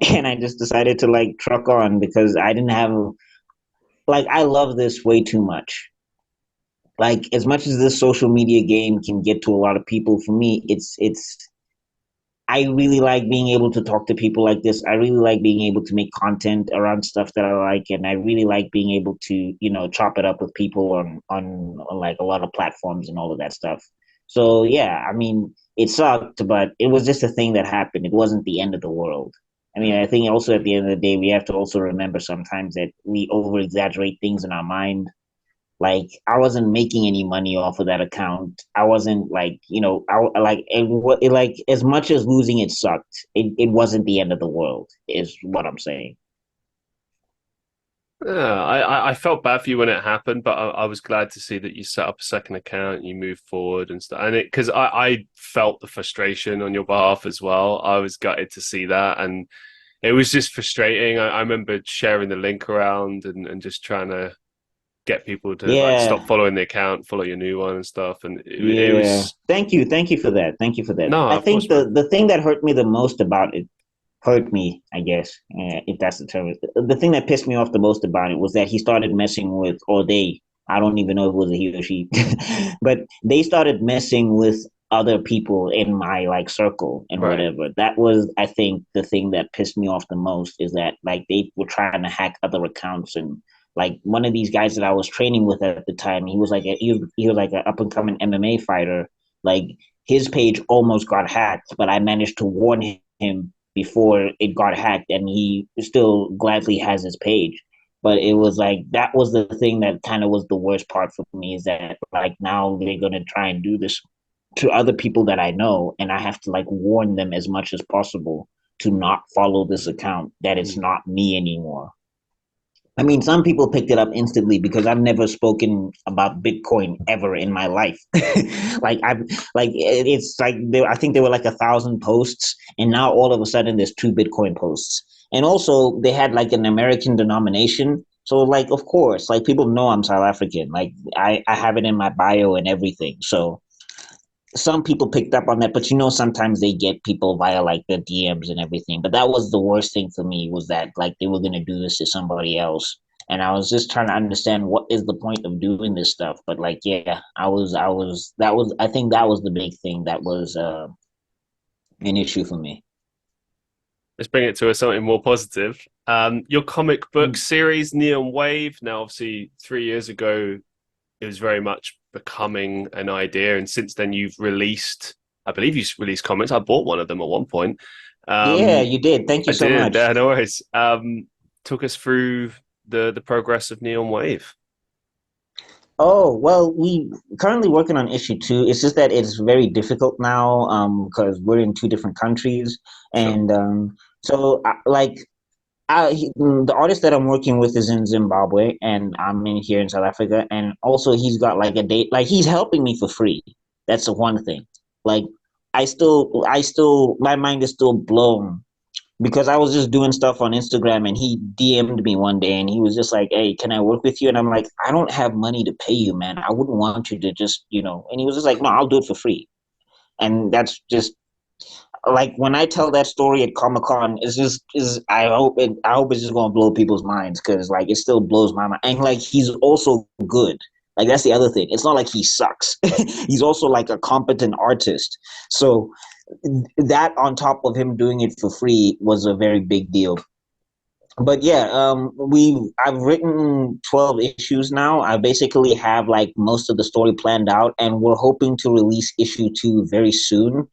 and I just decided to like truck on because I didn't have like I love this way too much. Like as much as this social media game can get to a lot of people, for me, it's I really like being able to talk to people like this. I really like being able to make content around stuff that I like, and I really like being able to, chop it up with people on like a lot of platforms and all of that stuff. So yeah, I mean, it sucked, but it was just a thing that happened. It wasn't the end of the world. I mean, I think also at the end of the day, we have to also remember sometimes that we over exaggerate things in our mind. Like I wasn't making any money off of that account. I wasn't like, I like it like as much as losing it sucked. It wasn't the end of the world, is what I'm saying. Yeah, I felt bad for you when it happened, but I was glad to see that you set up a second account, you moved forward and stuff. And it because I felt the frustration on your behalf as well. I was gutted to see that, and it was just frustrating. I remember sharing the link around and just trying to get people to like stop Yeah, following the account, follow your new one and stuff. And it yeah. was Thank you for that. Thank you for that. no, I of course, think man. the thing that hurt me the most about it, hurt me, I guess, if that's the term. The thing that pissed me off the most about it was that he started messing with, or they, I don't even know if it was a he or she, but they started messing with other people in my like circle and Right. whatever. That was, I think, the thing that pissed me off the most is that like they were trying to hack other accounts and like one of these guys that I was training with at the time, he was like an up and coming MMA fighter. Like his page almost got hacked, but I managed to warn him before it got hacked, and he still gladly has his page. But it was like that was the thing that kind of was the worst part for me is that like now they're gonna try and do this to other people that I know, and I have to like warn them as much as possible to not follow this account, that it's Mm. not me anymore. I mean, some people picked it up instantly because I've never spoken about Bitcoin ever in my life. Like I've like it's like I think there were like 1,000 posts, and now all of a sudden there's two Bitcoin posts, and also they had like an American denomination. So like of course, like people know I'm South African. Like I have it in my bio and everything. So some people picked up on that, but you know, sometimes they get people via like the DMs and everything. But that was the worst thing for me was that like they were gonna do this to somebody else. And I was just trying to understand what is the point of doing this stuff. But like, yeah, I think that was the big thing that was an issue for me. Let's bring it to something more positive. Your comic book Mm. series, Neon Wave. Now, obviously, 3 years ago, it was very much becoming an idea, and since then, you've released. I believe you released comics. I bought one of them at one point. Yeah, Um, you did. Thank I you so did. much. Yeah, no worries. Took us through the progress of Neon Wave. Oh, well, we currently working on issue two. It's just that it's very difficult now because we're in two different countries. Sure. And like the artist that I'm working with is in Zimbabwe, and I'm in here in South Africa. And also, he's got like a date, like he's helping me for free. That's the one thing. Like, my mind is still blown because I was just doing stuff on Instagram, and he DM'd me one day, and he was just like, "Hey, can I work with you?" And I'm like, "I don't have money to pay you, man. I wouldn't want you to just, you know." And he was just like, "No, I'll do it for free." And that's just like when I tell that story at Comic Con, it's just is I hope it's just gonna blow people's minds because like it still blows my mind. And like he's also good. Like that's the other thing. It's not like he sucks. He's also like a competent artist. So that on top of him doing it for free was a very big deal. But yeah, I've written 12 issues now. I basically have like most of the story planned out, and we're hoping to release issue two very soon.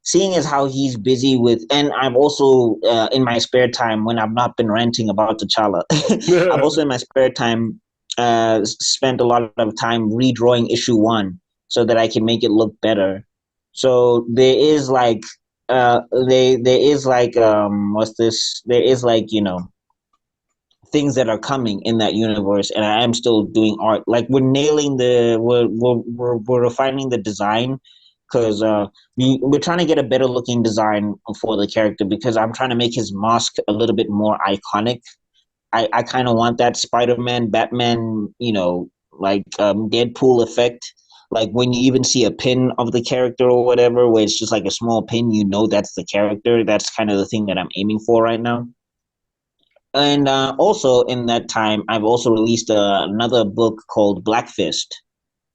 Seeing as how he's busy with, and I'm also in my spare time when I've not been ranting about the Chala, I've also in my spare time spent a lot of time redrawing issue one so that I can make it look better. So there is like, there is like, what's this? There is like, you know, things that are coming in that universe, and I am still doing art. Like we're refining the design because we're trying to get a better looking design for the character because I'm trying to make his mask a little bit more iconic. I kind of want that Spider-Man, Batman, you know, like Deadpool effect. Like when you even see a pin of the character or whatever, where it's just like a small pin, you know that's the character. That's kind of the thing that I'm aiming for right now. And also in that time, I've also released another book called Black Fist,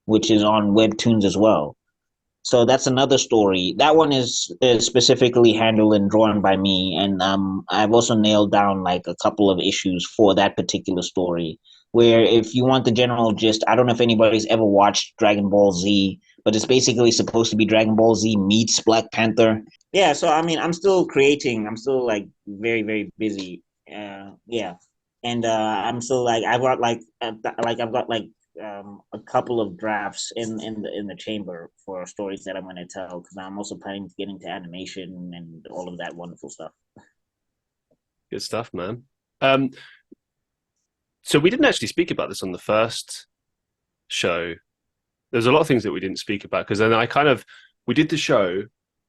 which is on Webtoons as well. So that's another story. That one is specifically handled and drawn by me, and I've also nailed down like a couple of issues for that particular story. Where if you want the general gist, I don't know if anybody's ever watched Dragon Ball Z, but it's basically supposed to be Dragon Ball Z meets Black Panther. Yeah, so I mean, I'm still creating. I'm still like very busy. Yeah, and I'm still like I've got like a couple of drafts in the chamber for stories that I'm going to tell because I'm also planning to get into animation and all of that wonderful stuff. Good stuff, man. Um, so we didn't actually speak about this on the first show. There's a lot of things that we didn't speak about because then I kind of we did the show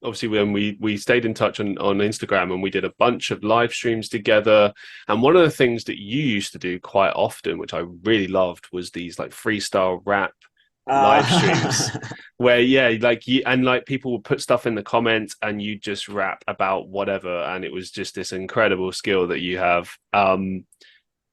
obviously when we stayed in touch on Instagram, and we did a bunch of live streams together. And one of the things that you used to do quite often, which I really loved, was these like freestyle rap live streams Uh, where yeah, like you and like people would put stuff in the comments and you just rap about whatever, and it was just this incredible skill that you have.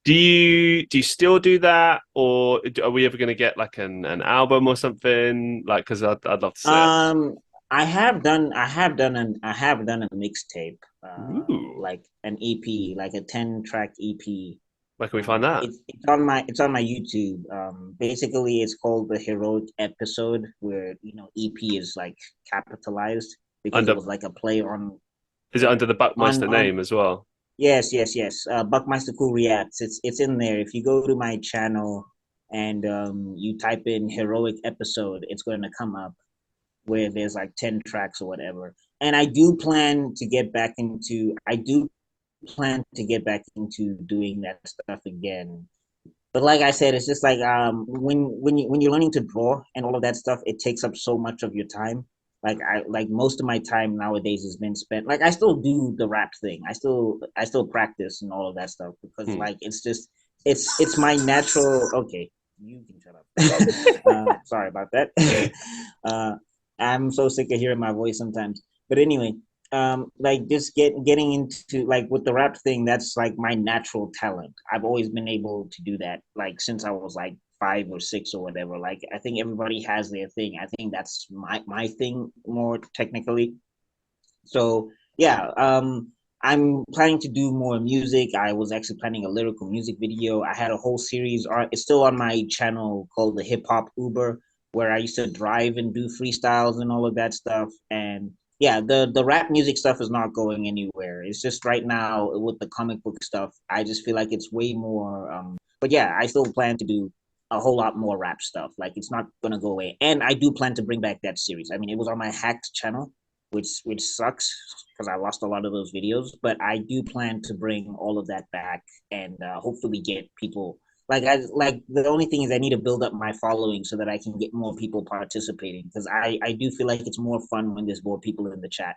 Do you still do that, or are we ever going to get like an album or something? Like, because I'd love to see it. um, I have done a mixtape, Ooh, like an EP, like a 10 track EP. where can we find that? It's on my YouTube. Basically, it's called the Heroic Episode, where EP is like capitalized because it Under was like a play on Is it under the on Buckmeister on name as well? yes. Buckmeister Cul reacts. It's in there. If you go to my channel and you type in Heroic Episode, it's going to come up where there's like 10 tracks or whatever. And I do plan to get back into doing that stuff again. But like I said, it's just like when you're learning to draw and all of that stuff, it takes up so much of your time. Like most of my time nowadays has been spent, like I still do the rap thing. I still practice and all of that stuff because Hmm. like it's just it's my natural. Okay, you can shut up. Sorry about that. uh, I'm so sick of hearing my voice sometimes. But anyway, like just getting into like with the rap thing, that's like my natural talent. I've always been able to do that, like since I was like 5 or 6 or whatever. Like I think everybody has their thing. I think that's my thing more technically. So yeah, I'm planning to do more music. I was actually planning a lyrical music video. I had a whole series. It's still on my channel called the Hip Hop Uber, where I used to drive and do freestyles and all of that stuff. And yeah, the rap music stuff is not going anywhere. It's just right now with the comic book stuff, I just feel like it's way more. But yeah, I still plan to do a whole lot more rap stuff. Like it's not gonna go away. And I do plan to bring back that series. I mean, it was on my hacked channel, which sucks because I lost a lot of those videos. But I do plan to bring all of that back and hopefully get people like the only thing is I need to build up my following so that I can get more people participating because I do feel like it's more fun when there's more people in the chat.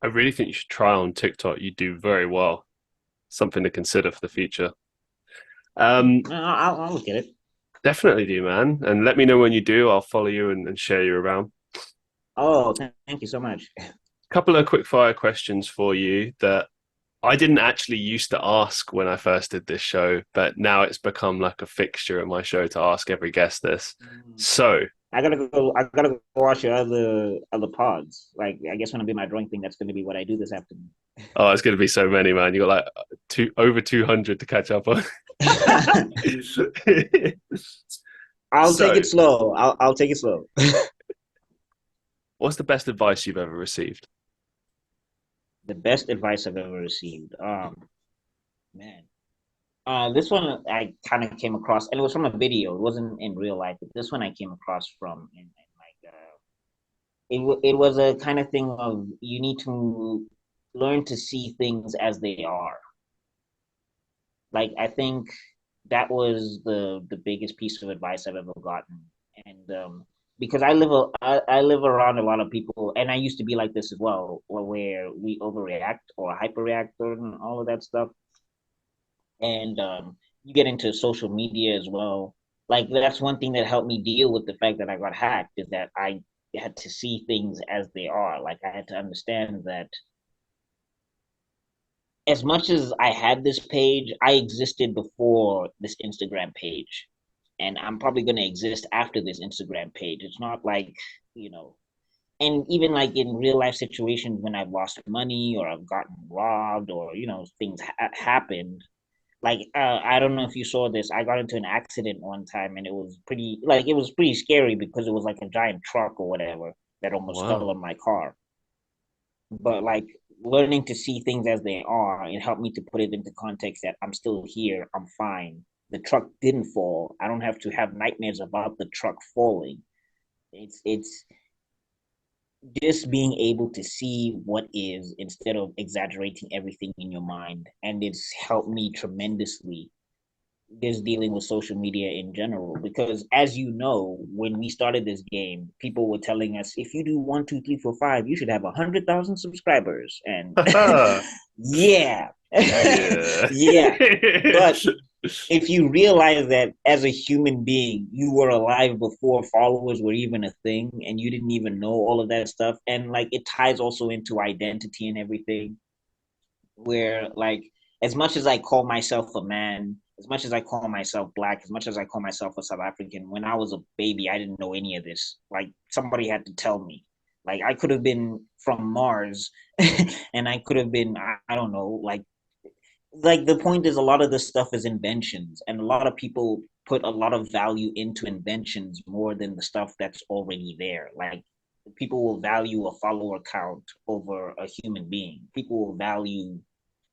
I really think you should try on TikTok. You do very well. Something to consider for the future. Um, I'll look at it. Definitely do, man. And let me know when you do. I'll follow you and share you around. Oh, thank you so much. Couple of quick fire questions for you that I didn't actually used to ask when I first did this show, but now it's become like a fixture in my show to ask every guest this. So, I gotta go watch your other pods. Like I guess when I do my drawing thing, that's gonna be what I do this afternoon. oh, it's going to be so many, man. You got like over 200 to catch up on. I'll take So, it slow. I'll take it slow. what's the best advice you've ever received? The best advice I've ever received. Man. This one I kind of came across, and it was from a video. It wasn't in real life, but this one I came across from, and like it was a kind of thing of you need to learn to see things as they are. Like I think that was the biggest piece of advice I've ever gotten, and because I live around a lot of people, and I used to be like this as well, where we overreact or hyperreact and all of that stuff, and you get into social media as well. Like that's one thing that helped me deal with the fact that I got hacked is that I had to see things as they are. Like I had to understand that as much as I had this page, I existed before this Instagram page. And I'm probably going to exist after this Instagram page. It's not like, you know, and even like in real life situations when I've lost money or I've gotten robbed or, things happened. Like, I don't know if you saw this. I got into an accident one time and it was pretty scary because it was like a giant truck or whatever that almost fell Wow. on my car. But like learning to see things as they are, it helped me to put it into context that I'm still here, I'm fine. The truck didn't fall. I don't have to have nightmares about the truck falling. It's just being able to see what is instead of exaggerating everything in your mind. And it's helped me tremendously just dealing with social media in general. Because as you know, when we started this game, people were telling us if you do 1, 2, 3, 4, 5, you should have 100,000 subscribers. And yeah, Yeah. yeah. But if you realize that as a human being, you were alive before followers were even a thing and you didn't even know all of that stuff. And like it ties also into identity and everything, where like as much as I call myself a man, as much as I call myself black, as much as I call myself a South African, when I was a baby, I didn't know any of this. Like somebody had to tell me. Like I could have been from Mars and I could have been, I don't know, like the point is a lot of this stuff is inventions and a lot of people put a lot of value into inventions more than the stuff that's already there. Like people will value a follower count over a human being. People will value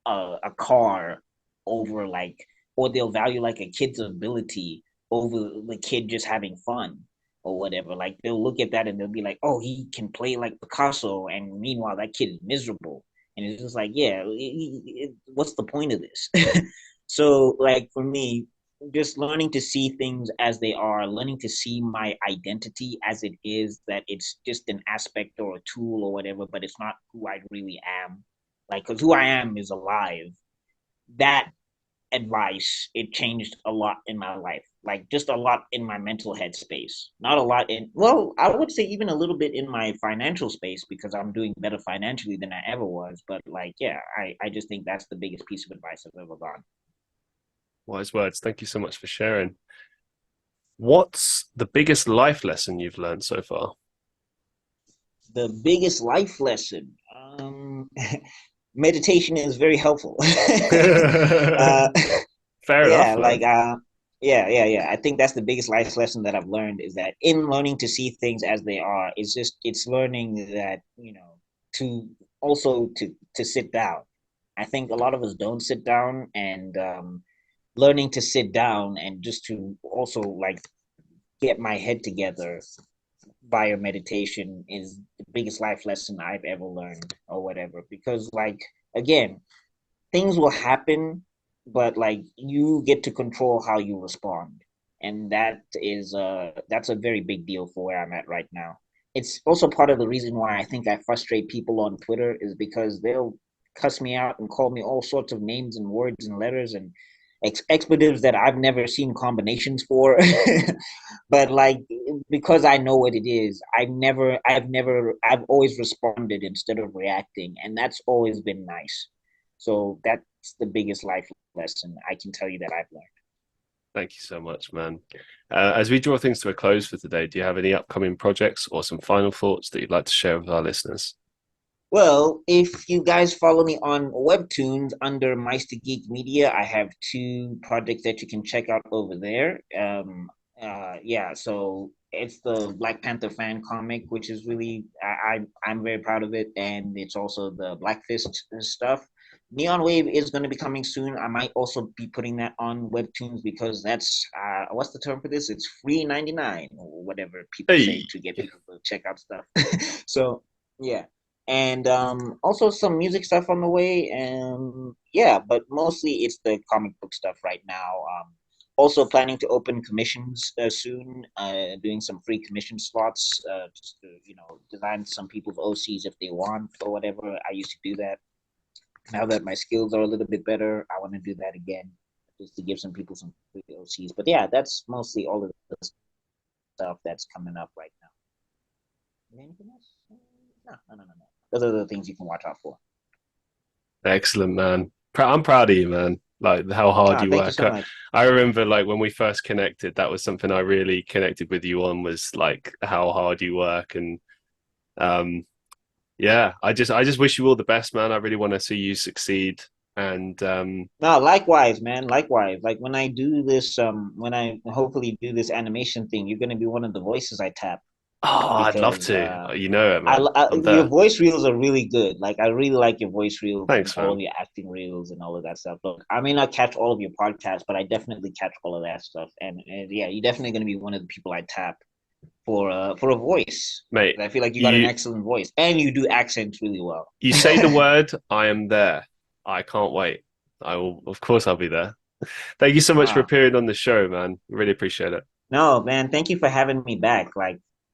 a car over like, or they'll value like a kid's ability over the kid just having fun or whatever. Like they'll look at that and they'll be like, oh, he can play like Picasso, and meanwhile that kid is miserable. And it's just like, yeah, what's the point of this? So like for me, just learning to see things as they are, learning to see my identity as it is, that it's just an aspect or a tool or whatever, but it's not who I really am. Like, because who I am is alive. That advice, it changed a lot in my life. Like, just a lot in my mental headspace. Not a lot in, well, I would say even a little bit in my financial space because I'm doing better financially than I ever was. But, like, yeah, I just think that's the biggest piece of advice I've ever gotten. Wise words. Thank you so much for sharing. What's the biggest life lesson you've learned so far? The biggest life lesson. Meditation is very helpful. uh, Fair yeah, enough, like man. yeah. I think that's the biggest life lesson that I've learned, is that in learning to see things as they are, it's learning that, to also to sit down. I think a lot of us don't sit down, and learning to sit down and just to also like get my head together via meditation is the biggest life lesson I've ever learned or whatever. Because like again, things will happen, but like you get to control how you respond. And that's a very big deal for where I'm at right now. It's also part of the reason why I think I frustrate people on Twitter, is because they'll cuss me out and call me all sorts of names and words and letters and expletives that I've never seen combinations for. But like, because I know what it is, I've always responded instead of reacting, and that's always been nice. So that's the biggest life lesson I can tell you that I've learned. Thank you so much, man. As we draw things to a close for today, do you have any upcoming projects or some final thoughts that you'd like to share with our listeners? Well, if you guys follow me on Webtoons under Meister Geek Media, I have two projects that you can check out over there. Yeah, so it's the Black Panther fan comic, which is really I'm very proud of it, and it's also the Black Fist stuff. Neon Wave is going to be coming soon. I might also be putting that on Webtoons because that's what's the term for this? It's free 99 or whatever people say Hey, to get people to check out stuff. So yeah, and also some music stuff on the way, and yeah, but mostly it's the comic book stuff right now. Also planning to open commissions soon, doing some free commission slots, just to design some people's OCs if they want or whatever. I used to do that. Now that my skills are a little bit better, I want to do that again, just to give some people some free OCs. But yeah, that's mostly all of the stuff that's coming up right now. Anything else? No. Those are the things you can watch out for. excellent, man. I'm proud of you, man. Like how hard you Thank you work. so much. I remember like when we first connected, that was something I really connected with you on, was like how hard you work. And um yeah, I just wish you all the best, man. I really want to see you succeed. And No, likewise, man. Likewise. Like when I do this, when I hopefully do this animation thing, you're gonna be one of the voices I tap, oh, I'd love because to. You know it, man. I'm your there. voice reels are really good. Like I really like your voice reels and Thanks, all of man. your acting reels and all of that stuff. Look, I may not catch all of your podcasts, but I definitely catch all of that stuff. And yeah, you're definitely gonna be one of the people I tap for a voice. Mate, I feel like you got an you excellent voice and you do accents really well. you say the word, I am there. I can't wait. Of course I'll be there. Thank you so much for Ah. appearing on the show, man. Really appreciate it. No, man, thank you for having me back.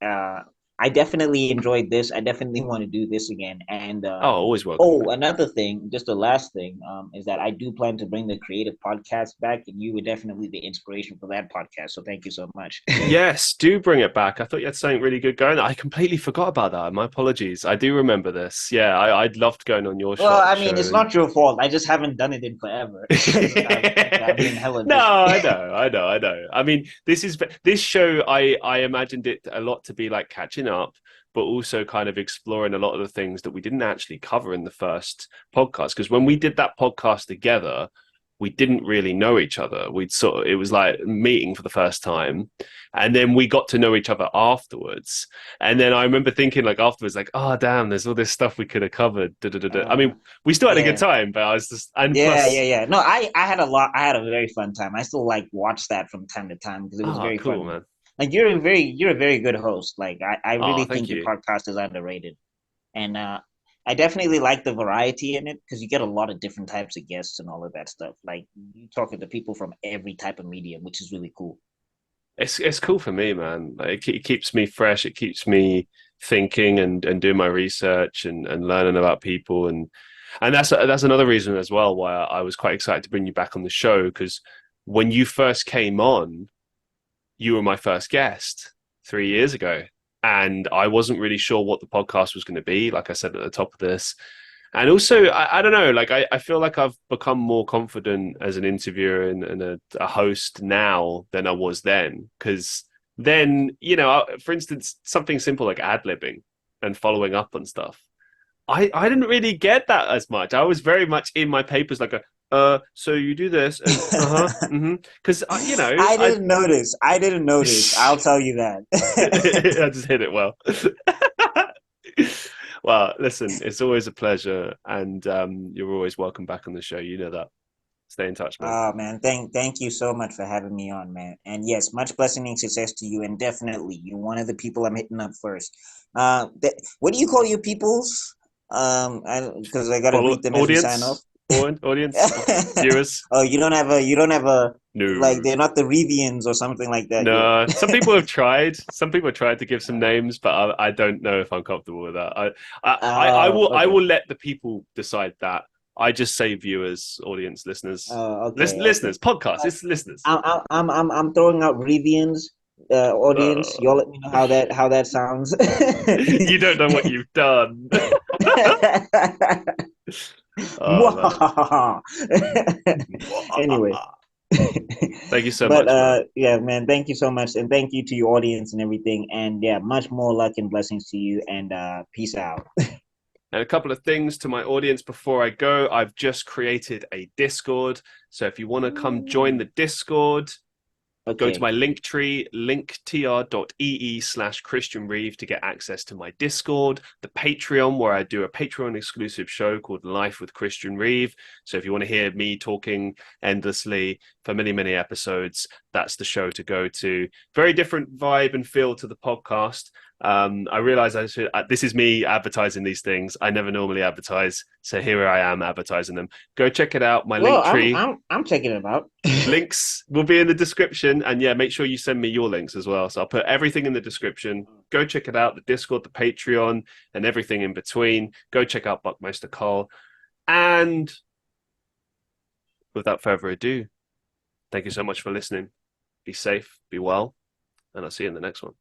Uh, I definitely enjoyed this. I definitely want to do this again. And Oh, always welcome, oh, man. another thing, just the last thing, is that I do plan to bring the creative podcast back, and you were definitely the inspiration for that podcast. So thank you so much. Yes, do bring it back. I thought you had something really good going. I completely forgot about that. My apologies. I do remember this. Yeah, I'd loved going on your Well, I mean, show it's and not your fault. I just haven't done it in forever because I've been hella no, busy. I know. I mean, this show. I imagined it a lot to be like catching up, but also kind of exploring a lot of the things that we didn't actually cover in the first podcast. Because when we did that podcast together, we didn't really know each other. It was like meeting for the first time, and then we got to know each other afterwards. And then I remember thinking like afterwards, like, oh damn, there's all this stuff we could have covered. Da, da, da, da. I Uh, mean, we still had a good yeah. time, but I was just and Yeah, yeah, plus, yeah. No, I had a lot. I had a very fun time. I still like watch that from time to time because it was oh, very cool, fun. man. Like you're a very good host. Like I Oh, really thank think your you. podcast is underrated, and I definitely like the variety in it because you get a lot of different types of guests and all of that stuff. Like you talking to people from every type of medium, which is really cool. It's cool for me, man. Like it keeps me fresh. It keeps me thinking and doing my research and learning about people and that's another reason as well why I was quite excited to bring you back on the show because when you first came on, you were my first guest 3 years ago, and I wasn't really sure what the podcast was going to be. Like I said at the top of this, and also, I don't know, like I feel like I've become more confident as an interviewer and a host now than I was then. Because then, for instance, something simple like ad libbing and following up on stuff. I didn't really get that as much. I was very much in my papers like so you do this and mm-hmm. Because I didn't notice. I didn't notice. I'll tell you that. I just hit it well. Well, listen, it's always a pleasure, and you're always welcome back on the show. You know that. Stay in touch, man. Oh man, thank you so much for having me on, man. And yes, much blessing and success to you. And definitely, you're one of the people I'm hitting up first. What do you call your peoples? Because I gotta Follow read them as we sign off. audience, audience, viewers. Oh, you don't have a like No, they're not the Revians or something like that. no. Yeah. Some people have tried. Some people have tried to give some names, but I don't know if I'm comfortable with that. I Okay. will let the people decide that. I just say viewers, audience, listeners, Okay. Okay. listeners, podcast. Like, It's listeners. I'm throwing out Revians, audience. Y'all Uh, let me know how that sounds. you don't know what you've done. Oh man. Anyway, Thank you so but much, man. yeah, man, thank you so much, and thank you to your audience and everything, and yeah, much more luck and blessings to you, and peace out. And a couple of things to my audience before I go. I've just created a Discord. So if you want to come join the Discord, go to Okay. my link tree, linktr.ee/Christian Reeve to get access to my Discord, the Patreon, where I do a Patreon exclusive show called Life with Christian Reeve. So if you want to hear me talking endlessly for many, many episodes, that's the show to go to. Very different vibe and feel to the podcast. I realize this is me advertising these things. I never normally advertise. So here I am advertising them. Go check it out. My Well, link tree. I'm checking it out. Links will be in the description, and yeah, make sure you send me your links as well. So I'll put everything in the description. Go check it out, the Discord, the Patreon, and everything in between. Go check out Buckmeister Cul. And without further ado, thank you so much for listening. Be safe, be well, and I'll see you in the next one.